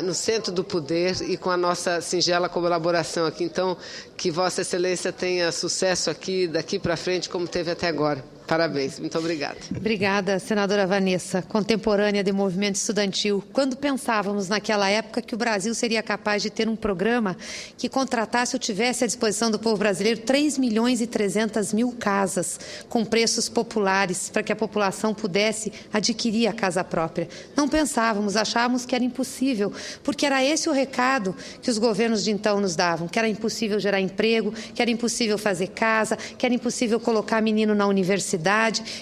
no centro do poder e com a nossa singela colaboração aqui. Então, que Vossa Excelência tenha sucesso aqui, daqui para frente, como teve até agora. Parabéns, muito obrigada. Obrigada, senadora Vanessa, contemporânea do movimento estudantil. Quando pensávamos naquela época que o Brasil seria capaz de ter um programa que contratasse ou tivesse à disposição do povo brasileiro 3.300.000 casas com preços populares para que a população pudesse adquirir a casa própria. Não pensávamos, achávamos que era impossível, porque era esse o recado que os governos de então nos davam, que era impossível gerar emprego, que era impossível fazer casa, que era impossível colocar menino na universidade,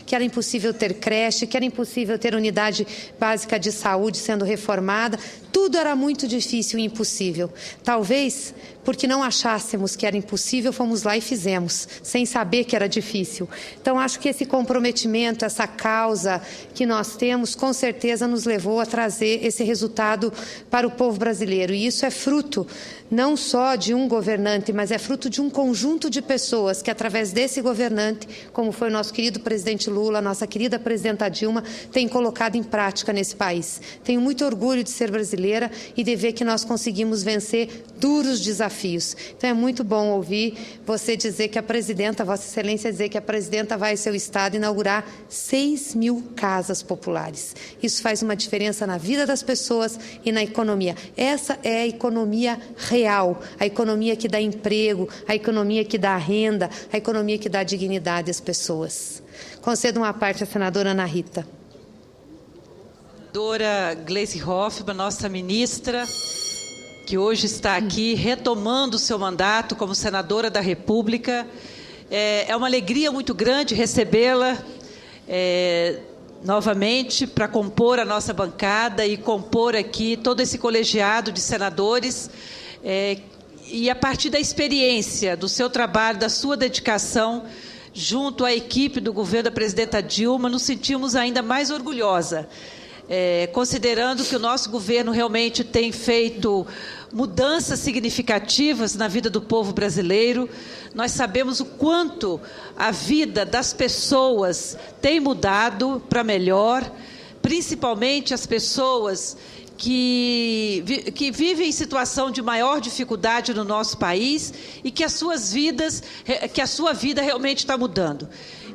que era impossível ter creche, que era impossível ter unidade básica de saúde sendo reformada. Tudo era muito difícil e impossível. Talvez porque não achássemos que era impossível, fomos lá e fizemos, sem saber que era difícil. Então, acho que esse comprometimento, essa causa que nós temos, com certeza nos levou a trazer esse resultado para o povo brasileiro. E isso é fruto não só de um governante, mas é fruto de um conjunto de pessoas que, através desse governante, como foi o nosso querido presidente Lula, nossa querida presidenta Dilma, tem colocado em prática nesse país. Tenho muito orgulho de ser brasileira e de ver que nós conseguimos vencer duros desafios. Então, é muito bom ouvir você dizer que a presidenta, Vossa Excelência, dizer que a presidenta vai ao seu estado inaugurar 6.000 casas populares. Isso faz uma diferença na vida das pessoas e na economia. Essa é a economia real, a economia que dá emprego, a economia que dá renda, a economia que dá dignidade às pessoas. Concedo uma parte à senadora Ana Rita. Senadora Gleisi Hoffmann, nossa ministra, que hoje está aqui retomando o seu mandato como senadora da República. É uma alegria muito grande recebê-la novamente para compor a nossa bancada e compor aqui todo esse colegiado de senadores. E a partir da experiência, do seu trabalho, da sua dedicação, junto à equipe do governo da presidenta Dilma, nos sentimos ainda mais orgulhosa considerando que o nosso governo realmente tem feito mudanças significativas na vida do povo brasileiro. Nós sabemos o quanto a vida das pessoas tem mudado para melhor, principalmente as pessoas que vivem em situação de maior dificuldade no nosso país e que a sua vida realmente está mudando.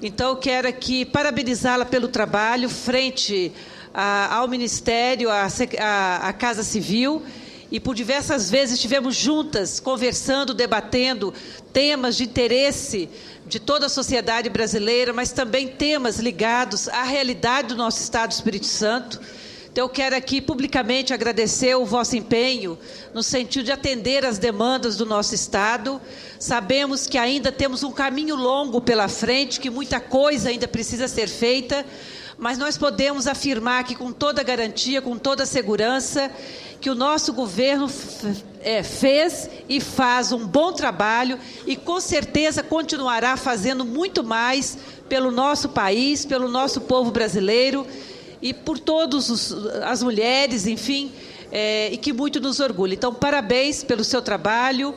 Então, eu quero aqui parabenizá-la pelo trabalho frente ao Ministério, à Casa Civil, e por diversas vezes estivemos juntas, conversando, debatendo temas de interesse de toda a sociedade brasileira, mas também temas ligados à realidade do nosso Estado do Espírito Santo. Então, eu quero aqui publicamente agradecer o vosso empenho no sentido de atender às demandas do nosso Estado. Sabemos que ainda temos um caminho longo pela frente, que muita coisa ainda precisa ser feita, mas nós podemos afirmar aqui com toda garantia, com toda segurança, que o nosso governo fez e faz um bom trabalho e, com certeza, continuará fazendo muito mais pelo nosso país, pelo nosso povo brasileiro e por todas as mulheres, enfim, e que muito nos orgulha. Então, parabéns pelo seu trabalho,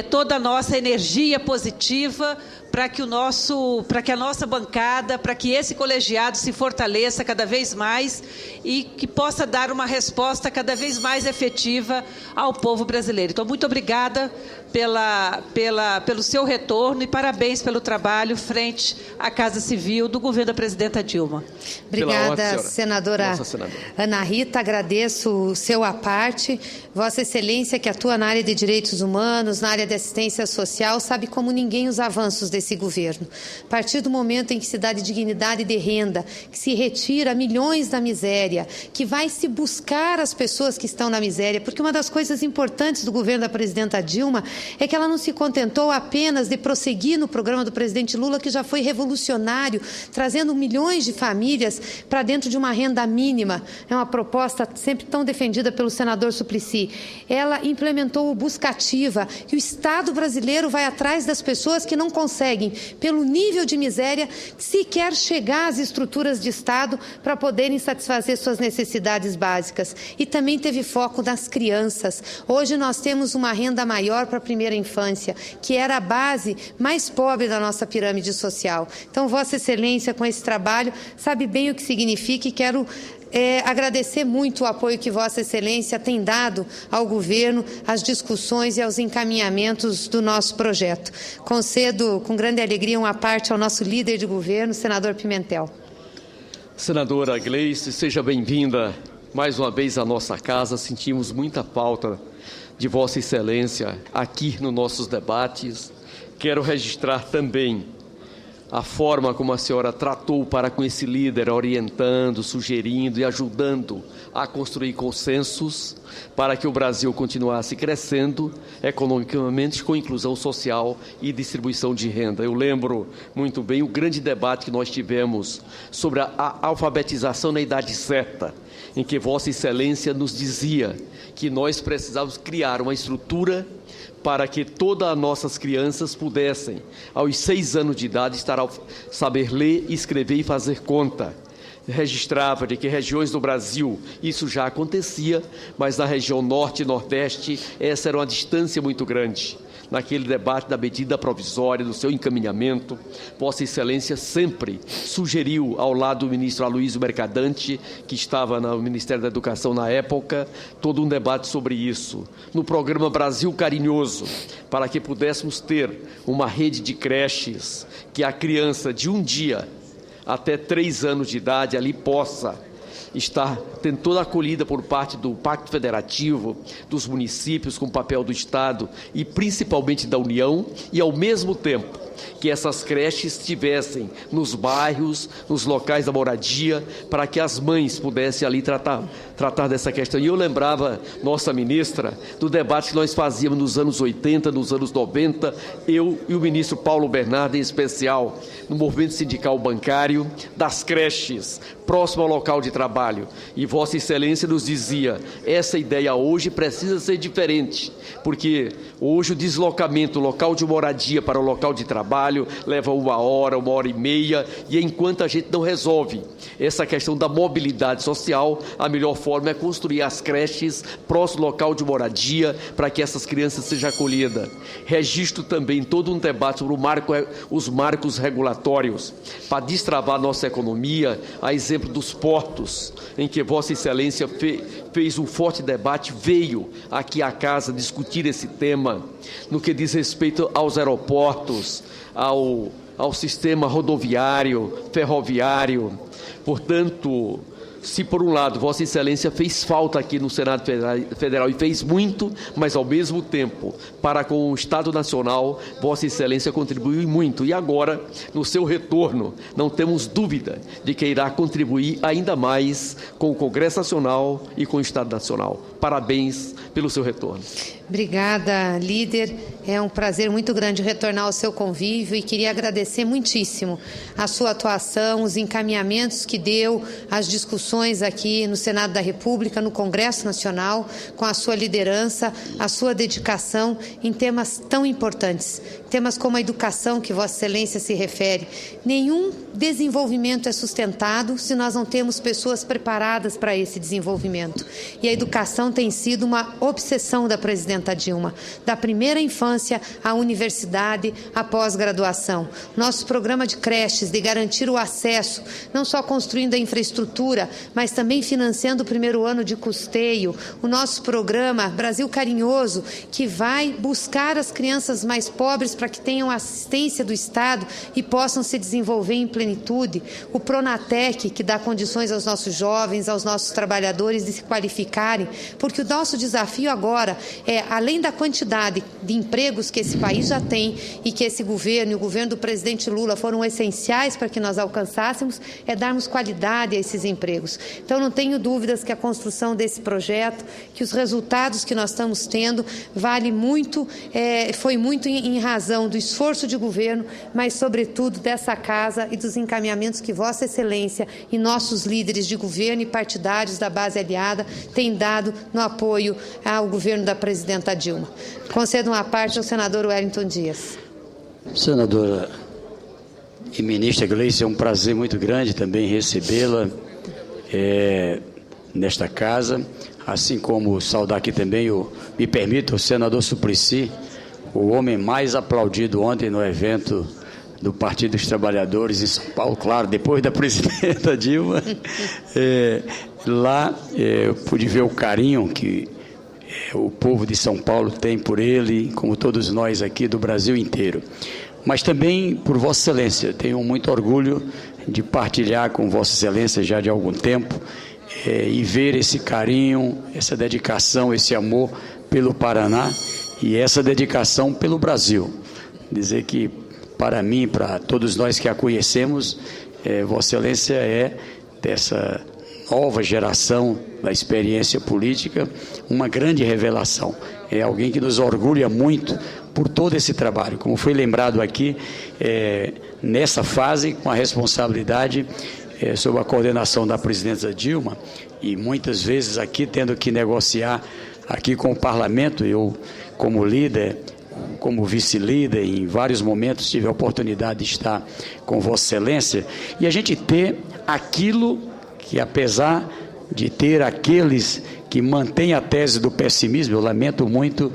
toda a nossa energia positiva para que a nossa bancada, para que esse colegiado se fortaleça cada vez mais e que possa dar uma resposta cada vez mais efetiva ao povo brasileiro. Então, muito obrigada pelo seu retorno e parabéns pelo trabalho frente à Casa Civil do governo da presidenta Dilma. Obrigada, senadora Ana Rita. Agradeço o seu à parte. Vossa Excelência, que atua na área de direitos humanos, na área de assistência social, sabe como ninguém os avanços desse governo. A partir do momento em que se dá de dignidade de renda, que se retira milhões da miséria, que vai se buscar as pessoas que estão na miséria, porque uma das coisas importantes do governo da presidenta Dilma é que ela não se contentou apenas de prosseguir no programa do presidente Lula, que já foi revolucionário, trazendo milhões de famílias para dentro de uma renda mínima. É uma proposta sempre tão defendida pelo senador Suplicy. Ela implementou o Busca Ativa, que o Estado brasileiro vai atrás das pessoas que não conseguem, pelo nível de miséria, sequer chegar às estruturas de Estado para poderem satisfazer suas necessidades básicas. E também teve foco nas crianças. Hoje nós temos uma renda maior para a primeira infância, que era a base mais pobre da nossa pirâmide social. Então, Vossa Excelência, com esse trabalho, sabe bem o que significa e quero agradecer muito o apoio que Vossa Excelência tem dado ao governo, às discussões e aos encaminhamentos do nosso projeto. Concedo com grande alegria uma parte ao nosso líder de governo, senador Pimentel. Senadora Gleice, seja bem-vinda mais uma vez à nossa casa. Sentimos muita falta de Vossa Excelência aqui nos nossos debates. Quero registrar também a forma como a senhora tratou para com esse líder, orientando, sugerindo e ajudando a construir consensos para que o Brasil continuasse crescendo economicamente com inclusão social e distribuição de renda. Eu lembro muito bem o grande debate que nós tivemos sobre a alfabetização na idade certa, em que Vossa Excelência nos dizia que nós precisávamos criar uma estrutura para que todas as nossas crianças pudessem, aos 6 anos de idade, saber ler, escrever e fazer conta. Registrava de que regiões do Brasil isso já acontecia, mas na região norte e nordeste essa era uma distância muito grande. Naquele debate da medida provisória, do seu encaminhamento, Vossa Excelência sempre sugeriu, ao lado do ministro Aloysio Mercadante, que estava no Ministério da Educação na época, todo um debate sobre isso. No programa Brasil Carinhoso, para que pudéssemos ter uma rede de creches, que a criança de um dia até 3 anos de idade ali possa está tendo toda a acolhida por parte do Pacto Federativo, dos municípios, com o papel do Estado e principalmente da União, e ao mesmo tempo que essas creches estivessem nos bairros, nos locais da moradia, para que as mães pudessem ali tratar dessa questão. E eu lembrava, nossa ministra, do debate que nós fazíamos nos anos 80, nos anos 90, eu e o ministro Paulo Bernardo, em especial, no movimento sindical bancário, das creches próximo ao local de trabalho. E Vossa Excelência nos dizia, essa ideia hoje precisa ser diferente, porque hoje o deslocamento do local de moradia para o local de trabalho trabalho, leva 1 hora, 1h30, e enquanto a gente não resolve essa questão da mobilidade social, a melhor forma é construir as creches próximo ao local de moradia para que essas crianças sejam acolhidas. Registro também todo um debate sobre os marcos regulatórios para destravar nossa economia, a exemplo dos portos, em que Vossa Excelência fez um forte debate, veio aqui à casa discutir esse tema, no que diz respeito aos aeroportos, ao sistema rodoviário, ferroviário. Portanto, se por um lado Vossa Excelência fez falta aqui no Senado Federal e fez muito, mas ao mesmo tempo, para com o Estado Nacional, Vossa Excelência contribuiu muito. E agora, no seu retorno, não temos dúvida de que irá contribuir ainda mais com o Congresso Nacional e com o Estado Nacional. Parabéns pelo seu retorno. Obrigada, líder. É um prazer muito grande retornar ao seu convívio e queria agradecer muitíssimo a sua atuação, os encaminhamentos que deu, as discussões aqui no Senado da República, no Congresso Nacional, com a sua liderança, a sua dedicação em temas tão importantes, temas como a educação que Vossa Excelência se refere. Nenhum desenvolvimento é sustentado se nós não temos pessoas preparadas para esse desenvolvimento. E a educação tem sido uma obsessão da presidenta Dilma, da primeira infância à universidade, à pós-graduação. Nosso programa de creches, de garantir o acesso, não só construindo a infraestrutura, mas também financiando o primeiro ano de custeio. O nosso programa Brasil Carinhoso, que vai buscar as crianças mais pobres para que tenham assistência do Estado e possam se desenvolver em plenitude. O Pronatec, que dá condições aos nossos jovens, aos nossos trabalhadores de se qualificarem, porque o nosso desafio agora é, além da quantidade de empregos que esse país já tem e que esse governo e o governo do presidente Lula foram essenciais para que nós alcançássemos, é darmos qualidade a esses empregos. Então, não tenho dúvidas que a construção desse projeto, que os resultados que nós estamos tendo, vale muito, foi muito em razão do esforço de governo, mas, sobretudo, dessa casa e dos encaminhamentos que Vossa Excelência e nossos líderes de governo e partidários da base aliada têm dado no apoio ao governo da presidenta Dilma. Concedo uma parte ao senador Wellington Dias. Senadora e ministra Gleice, é um prazer muito grande também recebê-la nesta casa, assim como saudar aqui também, me permita, o senador Suplicy, o homem mais aplaudido ontem no evento do Partido dos Trabalhadores em São Paulo, claro, depois da presidenta Dilma. Lá eu pude ver o carinho que o povo de São Paulo tem por ele, como todos nós aqui do Brasil inteiro. Mas também por Vossa Excelência, tenho muito orgulho de partilhar com Vossa Excelência já de algum tempo e ver esse carinho, essa dedicação, esse amor pelo Paraná e essa dedicação pelo Brasil. Dizer que, para mim, para todos nós que a conhecemos, Vossa Excelência é dessa nova geração da experiência política, uma grande revelação. É alguém que nos orgulha muito por todo esse trabalho. Como foi lembrado aqui, nessa fase, com a responsabilidade sob a coordenação da presidenta Dilma, e muitas vezes aqui tendo que negociar aqui com o parlamento, eu como líder, como vice-líder, em vários momentos tive a oportunidade de estar com Vossa Excelência, e a gente ter aquilo que, apesar de ter aqueles que mantêm a tese do pessimismo, eu lamento muito,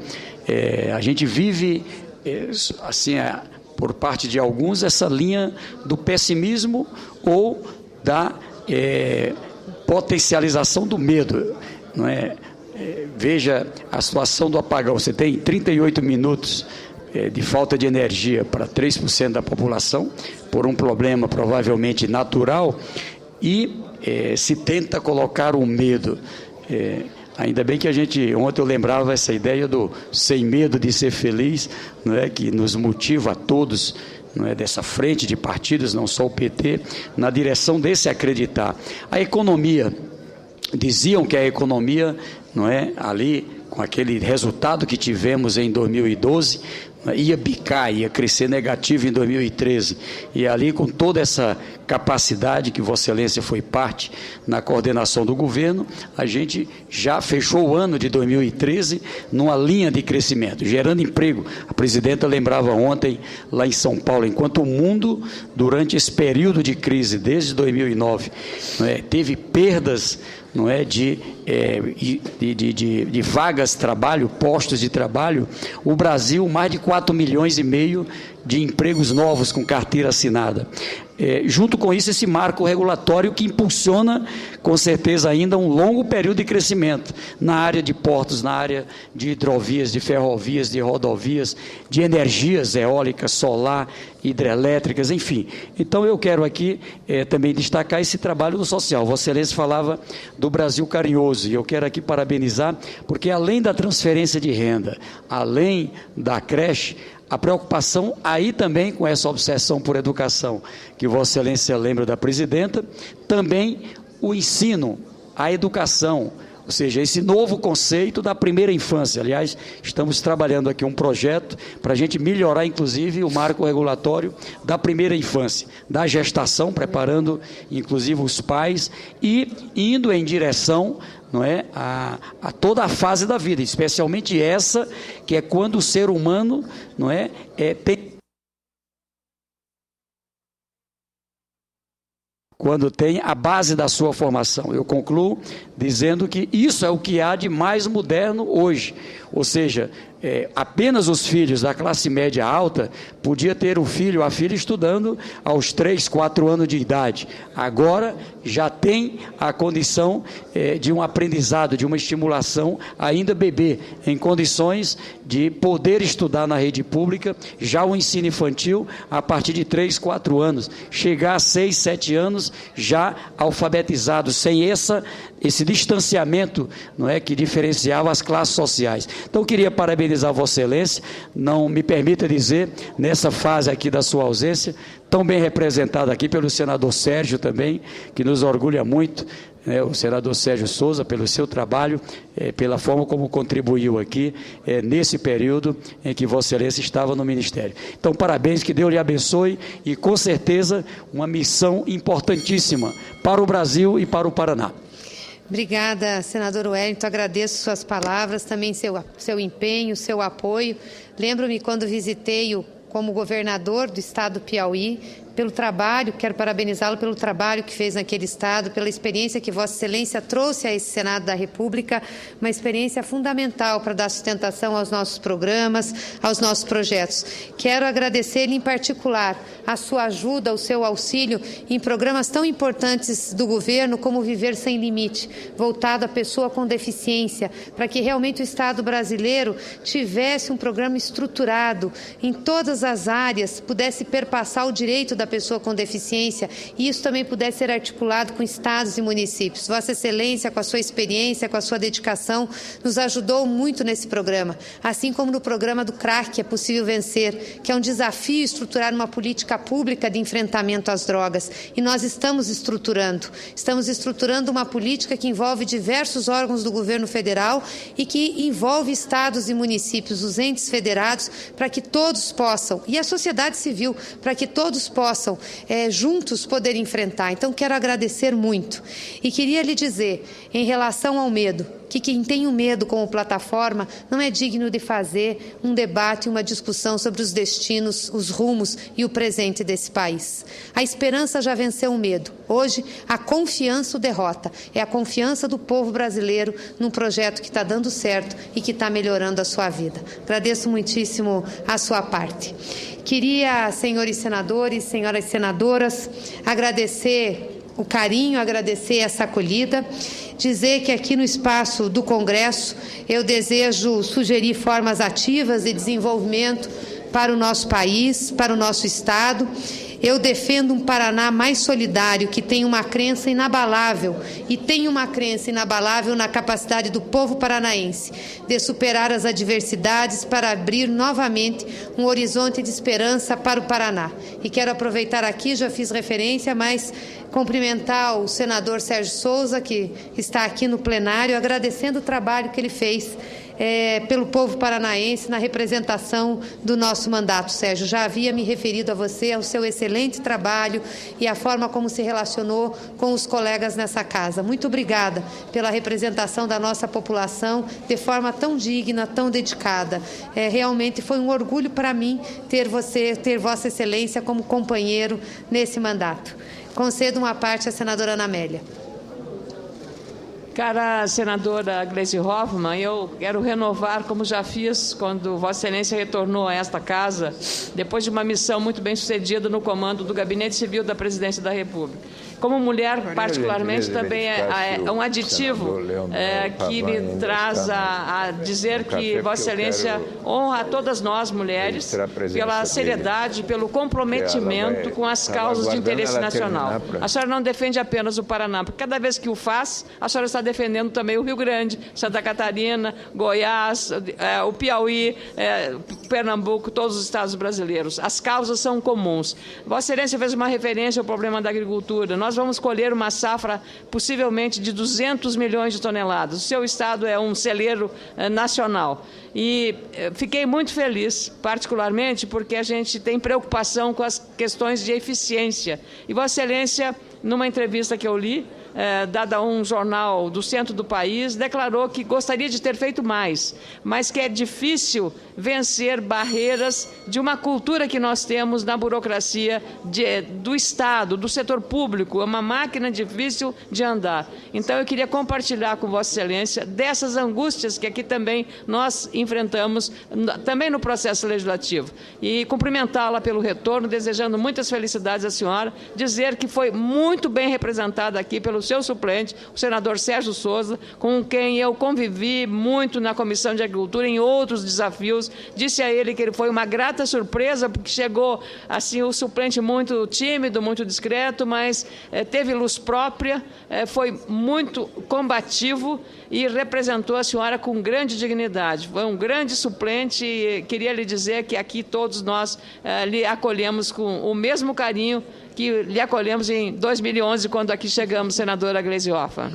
a gente vive, assim, por parte de alguns, essa linha do pessimismo ou da potencialização do medo, não é? Veja a situação do apagão, você tem 38 minutos de falta de energia para 3% da população, por um problema provavelmente natural, e se tenta colocar um medo. Ainda bem que ontem eu lembrava essa ideia do sem medo de ser feliz, não é, que nos motiva a todos, não é, dessa frente de partidos, não só o PT, na direção desse acreditar. A economia, diziam que a economia não é? Ali, com aquele resultado que tivemos em 2012, ia bicar, ia crescer negativo em 2013, e ali com toda essa capacidade que Vossa Excelência foi parte na coordenação do governo, a gente já fechou o ano de 2013 numa linha de crescimento, gerando emprego. A presidenta lembrava ontem, lá em São Paulo, enquanto o mundo, durante esse período de crise, desde 2009, teve perdas, não é, de vagas de trabalho, postos de trabalho, o Brasil, mais de 4,5 milhões de empregos novos com carteira assinada. Junto com isso, esse marco regulatório que impulsiona, com certeza, ainda um longo período de crescimento na área de portos, na área de hidrovias, de ferrovias, de rodovias, de energias eólicas, solar, hidrelétricas, enfim. Então, eu quero aqui também destacar esse trabalho do social. Vossa Excelência falava do Brasil carinhoso, e eu quero aqui parabenizar, porque além da transferência de renda, além da creche, a preocupação aí também com essa obsessão por educação, que Vossa Excelência lembra da presidenta, também o ensino, a educação, ou seja, esse novo conceito da primeira infância. Aliás, estamos trabalhando aqui um projeto para a gente melhorar, inclusive, o marco regulatório da primeira infância, da gestação, preparando, inclusive, os pais e indo em direção, não é, a toda a fase da vida, especialmente essa, que é quando o ser humano, não é, quando tem a base da sua formação. Eu concluo dizendo que isso é o que há de mais moderno hoje, ou seja, apenas os filhos da classe média alta podia ter o filho ou a filha estudando aos 3, 4 anos de idade. Agora já tem a condição de um aprendizado, de uma estimulação ainda bebê, em condições de poder estudar na rede pública, já o ensino infantil a partir de 3, 4 anos, chegar a 6, 7 anos já alfabetizado, sem esse distanciamento, não é, que diferenciava as classes sociais. Então, eu queria parabenizar Vossa Excelência, não me permita dizer, nessa fase aqui da sua ausência, tão bem representada aqui pelo senador Sérgio também, que nos orgulha muito, o senador Sérgio Souza, pelo seu trabalho, pela forma como contribuiu aqui, nesse período em que Vossa Excelência estava no Ministério. Então, parabéns, que Deus lhe abençoe, e com certeza uma missão importantíssima para o Brasil e para o Paraná. Obrigada, senador Wellington, agradeço suas palavras, também seu empenho, seu apoio. Lembro-me quando visitei-o como governador do estado do Piauí, pelo trabalho, quero parabenizá-lo pelo trabalho que fez naquele estado, pela experiência que Vossa Excelência trouxe a esse Senado da República, uma experiência fundamental para dar sustentação aos nossos programas, aos nossos projetos. Quero agradecer-lhe em particular a sua ajuda, o seu auxílio em programas tão importantes do governo como Viver Sem Limite, voltado à pessoa com deficiência, para que realmente o Estado brasileiro tivesse um programa estruturado em todas as áreas, pudesse perpassar o direito da pessoa com deficiência, e isso também pudesse ser articulado com estados e municípios. Vossa Excelência, com a sua experiência, com a sua dedicação, nos ajudou muito nesse programa, assim como no programa do CRAC, É Possível Vencer, que é um desafio estruturar uma política pública de enfrentamento às drogas, e nós estamos estruturando uma política que envolve diversos órgãos do governo federal e que envolve estados e municípios, os entes federados, para que todos possam, e a sociedade civil, para que todos possam juntos poder enfrentar. Então, quero agradecer muito. E queria lhe dizer, em relação ao medo, que quem tem o medo como plataforma não é digno de fazer um debate, uma discussão sobre os destinos, os rumos e o presente desse país. A esperança já venceu o medo. Hoje, a confiança o derrota. É a confiança do povo brasileiro num projeto que está dando certo e que está melhorando a sua vida. Agradeço muitíssimo a sua parte. Queria, senhores senadores, senhoras senadoras, agradecer o carinho, agradecer essa acolhida, dizer que aqui no espaço do Congresso eu desejo sugerir formas ativas de desenvolvimento para o nosso país, para o nosso Estado. Eu defendo um Paraná mais solidário, que tem uma crença inabalável, e tem uma crença inabalável na capacidade do povo paranaense de superar as adversidades para abrir novamente um horizonte de esperança para o Paraná. E quero aproveitar aqui, já fiz referência, mas cumprimentar o senador Sérgio Souza, que está aqui no plenário, agradecendo o trabalho que ele fez pelo povo paranaense na representação do nosso mandato. Sérgio, já havia me referido a você, ao seu excelente trabalho e a forma como se relacionou com os colegas nessa casa. Muito obrigada pela representação da nossa população de forma tão digna, tão dedicada. Realmente foi um orgulho para mim ter Vossa Excelência como companheiro nesse mandato. Concedo uma parte à senadora Ana Amélia. Cara senadora Gleisi Hoffmann, eu quero renovar, como já fiz quando Vossa Excelência retornou a esta casa, depois de uma missão muito bem sucedida no comando do Gabinete Civil da Presidência da República. Como mulher, particularmente, também é um aditivo que me traz a dizer que Vossa Excelência honra a todas nós, mulheres, pela seriedade, pelo comprometimento com as causas de interesse nacional. A senhora não defende apenas o Paraná, porque cada vez que o faz, a senhora está defendendo também o Rio Grande, Santa Catarina, Goiás, o Piauí, Pernambuco, todos os estados brasileiros. As causas são comuns. Vossa Excelência fez uma referência ao problema da agricultura. Nós vamos colher uma safra possivelmente de 200 milhões de toneladas. O seu estado é um celeiro nacional. E fiquei muito feliz, particularmente, porque a gente tem preocupação com as questões de eficiência. E Vossa Excelência, numa entrevista que eu li, dada a um jornal do centro do país, declarou que gostaria de ter feito mais, mas que é difícil vencer barreiras de uma cultura que nós temos na burocracia do Estado, do setor público. É uma máquina difícil de andar. Então, eu queria compartilhar com Vossa Excelência dessas angústias que aqui também nós enfrentamos, também no processo legislativo. E cumprimentá-la pelo retorno, desejando muitas felicidades à senhora, dizer que foi muito bem representada aqui pelo seu suplente, o senador Sérgio Souza, com quem eu convivi muito na Comissão de Agricultura, em outros desafios. Disse a ele que ele foi uma grata surpresa, porque chegou assim o suplente muito tímido, muito discreto, mas teve luz própria, foi muito combativo e representou a senhora com grande dignidade. Foi um grande suplente e queria lhe dizer que aqui todos nós lhe acolhemos com o mesmo carinho que lhe acolhemos em 2011, quando aqui chegamos, senadora Gleisi Hoffmann.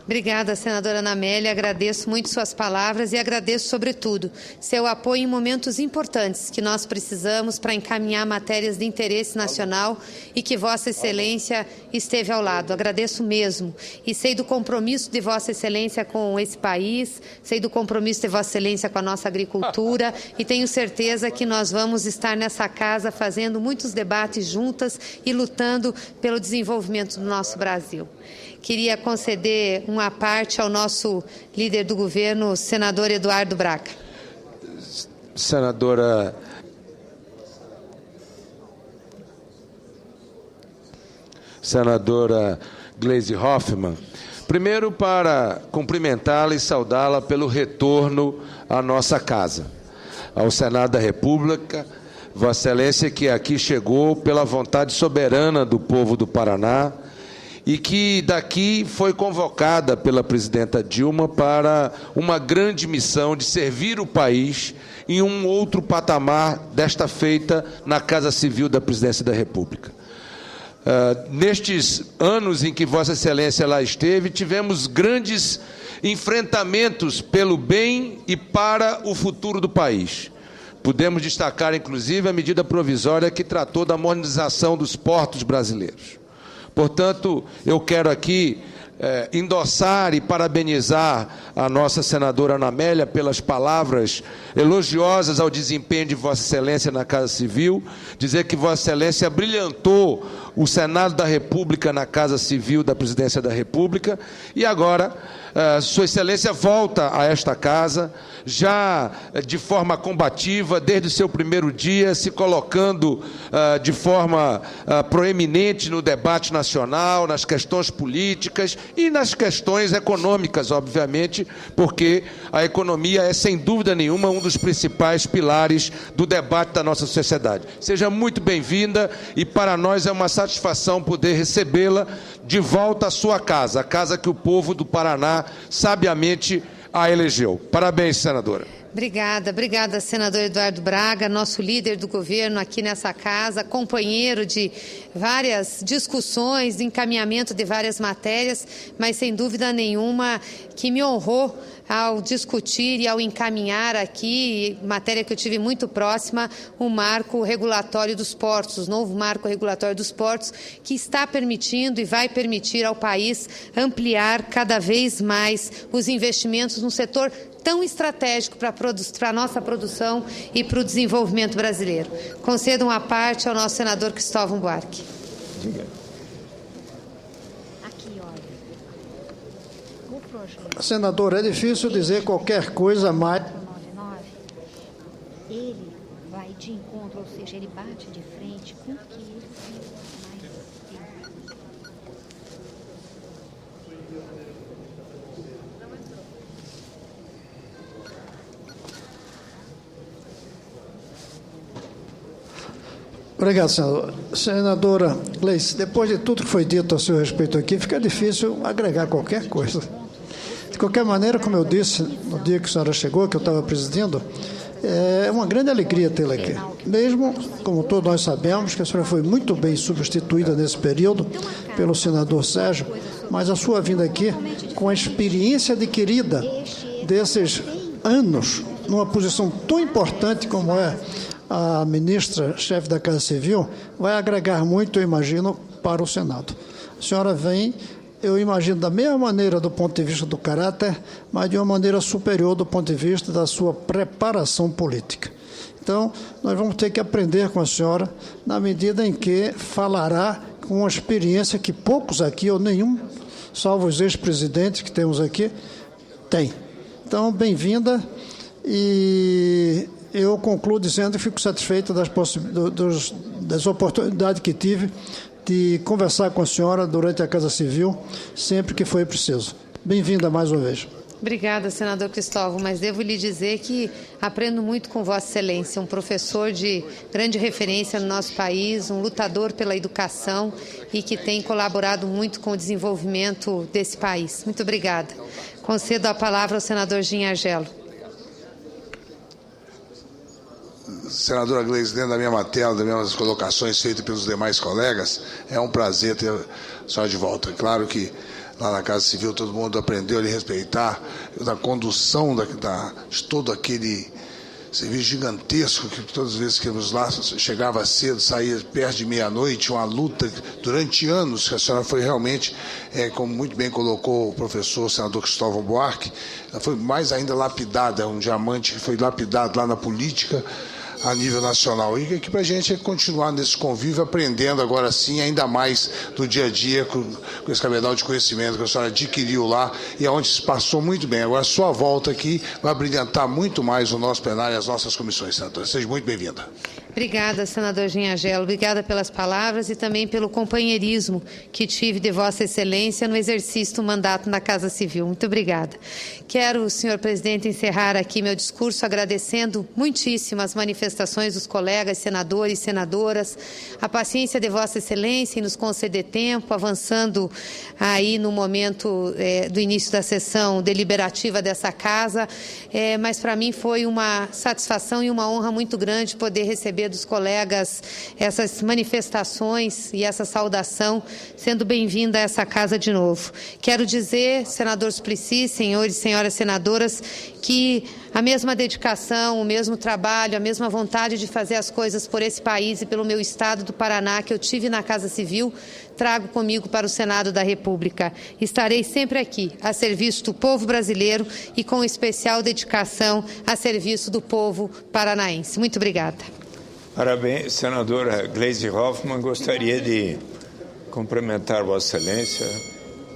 Obrigada, senadora Ana Amélia. Agradeço muito suas palavras e agradeço, sobretudo, seu apoio em momentos importantes que nós precisamos para encaminhar matérias de interesse nacional e que Vossa Excelência esteve ao lado. Agradeço mesmo. E sei do compromisso de Vossa Excelência com esse país, sei do compromisso de Vossa Excelência com a nossa agricultura e tenho certeza que nós vamos estar nessa casa fazendo muitos debates juntas e lutando pelo desenvolvimento do nosso Brasil. Queria conceder uma parte ao nosso líder do governo, o senador Eduardo Braga. Senadora Gleisi Hoffmann, primeiro para cumprimentá-la e saudá-la pelo retorno à nossa casa, ao Senado da República, Vossa Excelência que aqui chegou pela vontade soberana do povo do Paraná, e que daqui foi convocada pela presidenta Dilma para uma grande missão de servir o país em um outro patamar, desta feita na Casa Civil da Presidência da República. Nestes anos em que Vossa Excelência lá esteve, tivemos grandes enfrentamentos pelo bem e para o futuro do país. Podemos destacar, inclusive, a medida provisória que tratou da modernização dos portos brasileiros. Portanto, eu quero aqui endossar e parabenizar a nossa senadora Ana Amélia pelas palavras elogiosas ao desempenho de Vossa Excelência na Casa Civil, dizer que Vossa Excelência brilhantou o Senado da República na Casa Civil da Presidência da República e agora Sua Excelência volta a esta casa já de forma combativa, desde o seu primeiro dia, se colocando de forma proeminente no debate nacional, nas questões políticas e nas questões econômicas, obviamente, porque a economia é, sem dúvida nenhuma, um dos principais pilares do debate da nossa sociedade. Seja muito bem-vinda e para nós é uma satisfação poder recebê-la de volta à sua casa, a casa que o povo do Paraná sabiamente a elegeu. Parabéns, senadora. Obrigada, senador Eduardo Braga, nosso líder do governo aqui nessa casa, companheiro de várias discussões, encaminhamento de várias matérias, mas sem dúvida nenhuma que me honrou ao discutir e ao encaminhar aqui, matéria que eu tive muito próxima, o marco regulatório dos portos, o novo marco regulatório dos portos, que está permitindo e vai permitir ao país ampliar cada vez mais os investimentos no setor tão estratégico para a nossa produção e para o desenvolvimento brasileiro. Concedam a parte ao nosso senador Cristóvão Buarque. Senador, é difícil dizer qualquer coisa mais. Ele vai de encontro, ou seja, ele bate de frente com o que ele mais tem. Obrigado, senador. Senadora Gleice, depois de tudo que foi dito a seu respeito aqui, fica difícil agregar qualquer coisa. De qualquer maneira, como eu disse no dia que a senhora chegou, que eu estava presidindo, é uma grande alegria tê-la aqui. Mesmo, como todos nós sabemos, que a senhora foi muito bem substituída nesse período pelo senador Sérgio, mas a sua vinda aqui, com a experiência adquirida desses anos, numa posição tão importante como é a ministra-chefe da Casa Civil, vai agregar muito, eu imagino, para o Senado. A senhora vem, eu imagino, da mesma maneira do ponto de vista do caráter, mas de uma maneira superior do ponto de vista da sua preparação política. Então, nós vamos ter que aprender com a senhora, na medida em que falará com uma experiência que poucos aqui, ou nenhum, salvo os ex-presidentes que temos aqui, tem. Então, bem-vinda, e eu concluo dizendo que fico satisfeito das oportunidades que tive de conversar com a senhora durante a Casa Civil, sempre que foi preciso. Bem-vinda mais uma vez. Obrigada, senador Cristóvão, mas devo lhe dizer que aprendo muito com Vossa Excelência, um professor de grande referência no nosso país, um lutador pela educação e que tem colaborado muito com o desenvolvimento desse país. Muito obrigada. Concedo a palavra ao senador Ginhardello. Senadora Gleice, dentro da mesma tela, das mesmas colocações feitas pelos demais colegas, é um prazer ter a senhora de volta. É claro que lá na Casa Civil todo mundo aprendeu a lhe respeitar, da condução de todo aquele serviço gigantesco que todas as vezes que íamos lá, chegava cedo, saía perto de meia-noite, uma luta durante anos, que a senhora foi realmente, como muito bem colocou o professor senador Cristóvão Buarque, ela foi mais ainda lapidada, um diamante que foi lapidado lá na política, a nível nacional. E aqui para a gente é continuar nesse convívio, aprendendo agora sim, ainda mais do dia a dia, com esse cabedal de conhecimento que a senhora adquiriu lá e aonde se passou muito bem. Agora, a sua volta aqui vai brilhantar muito mais o nosso plenário e as nossas comissões, senadora. Seja muito bem-vinda. Obrigada, senador Ginhardello. Obrigada pelas palavras e também pelo companheirismo que tive de Vossa Excelência no exercício do mandato na Casa Civil. Muito obrigada. Quero, senhor presidente, encerrar aqui meu discurso agradecendo muitíssimo as manifestações dos colegas senadores e senadoras, a paciência de Vossa Excelência em nos conceder tempo, avançando aí no momento do início da sessão deliberativa dessa casa, mas para mim foi uma satisfação e uma honra muito grande poder receber dos colegas essas manifestações e essa saudação, sendo bem-vinda a essa casa de novo. Quero dizer, senador Suplicy, senhores e senhoras senadoras, que a mesma dedicação, o mesmo trabalho, a mesma vontade de fazer as coisas por esse país e pelo meu estado do Paraná que eu tive na Casa Civil, trago comigo para o Senado da República. Estarei sempre aqui, a serviço do povo brasileiro e com especial dedicação a serviço do povo paranaense. Muito obrigada. Parabéns, senadora Gleisi Hoffmann. Gostaria de cumprimentar Vossa Excelência,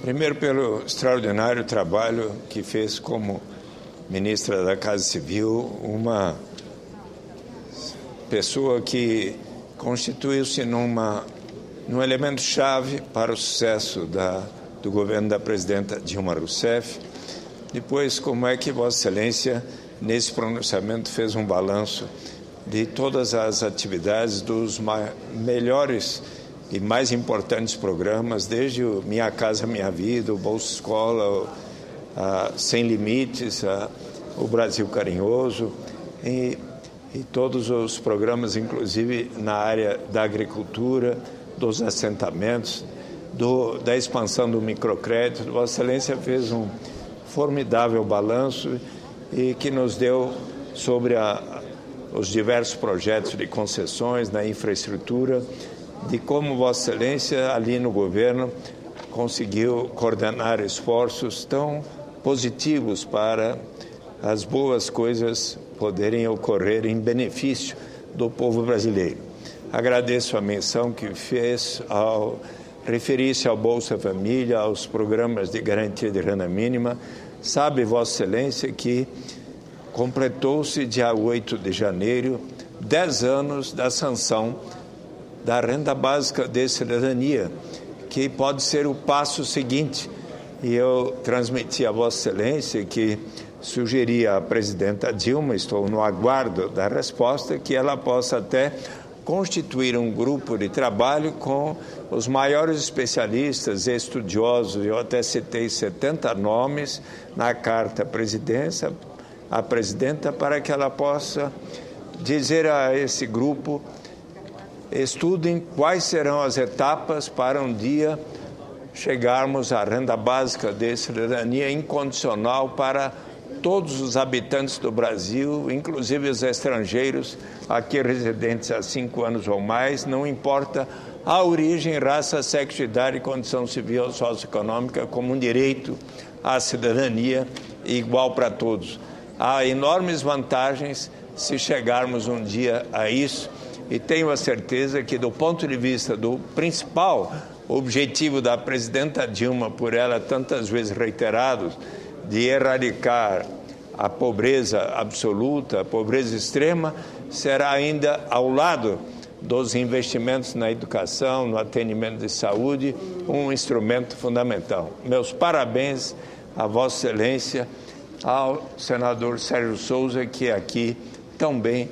primeiro pelo extraordinário trabalho que fez como ministra da Casa Civil, uma pessoa que constituiu-se num elemento-chave para o sucesso da do governo da presidenta Dilma Rousseff. Depois, como é que Vossa Excelência, nesse pronunciamento, fez um balanço de todas as atividades dos melhores e mais importantes programas, desde o Minha Casa Minha Vida, o Bolsa Escola, Sem Limites, o Brasil Carinhoso, e todos os programas, inclusive na área da agricultura, dos assentamentos, da expansão do microcrédito. Vossa Excelência fez um formidável balanço e que nos deu sobre os diversos projetos de concessões na infraestrutura, de como Vossa Excelência, ali no governo, conseguiu coordenar esforços tão positivos para as boas coisas poderem ocorrer em benefício do povo brasileiro. Agradeço a menção que fez ao referir-se ao Bolsa Família, aos programas de garantia de renda mínima. Sabe, Vossa Excelência, que completou-se dia 8 de janeiro 10 anos da sanção da renda básica de cidadania, que pode ser o passo seguinte. E eu transmiti a Vossa Excelência que sugeri à presidenta Dilma, estou no aguardo da resposta, que ela possa até constituir um grupo de trabalho com os maiores especialistas, estudiosos. Eu até citei 70 nomes na carta à presidenta, para que ela possa dizer a esse grupo: estudem quais serão as etapas para um dia chegarmos à renda básica de cidadania incondicional para todos os habitantes do Brasil, inclusive os estrangeiros aqui residentes há 5 anos ou mais, não importa a origem, raça, sexo, idade, condição civil ou socioeconômica, como um direito à cidadania igual para todos. Há enormes vantagens se chegarmos um dia a isso, e tenho a certeza que, do ponto de vista do principal objetivo da presidenta Dilma, por ela tantas vezes reiterado, de erradicar a pobreza absoluta, a pobreza extrema, será ainda ao lado dos investimentos na educação, no atendimento de saúde, um instrumento fundamental. Meus parabéns a Vossa Excelência, ao senador Sérgio Souza, que aqui também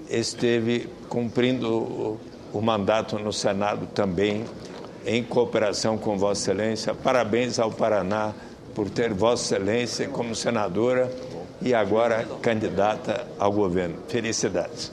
esteve cumprindo o mandato no Senado também, em cooperação com Vossa Excelência. Parabéns ao Paraná por ter Vossa Excelência como senadora e agora candidata ao governo. Felicidades.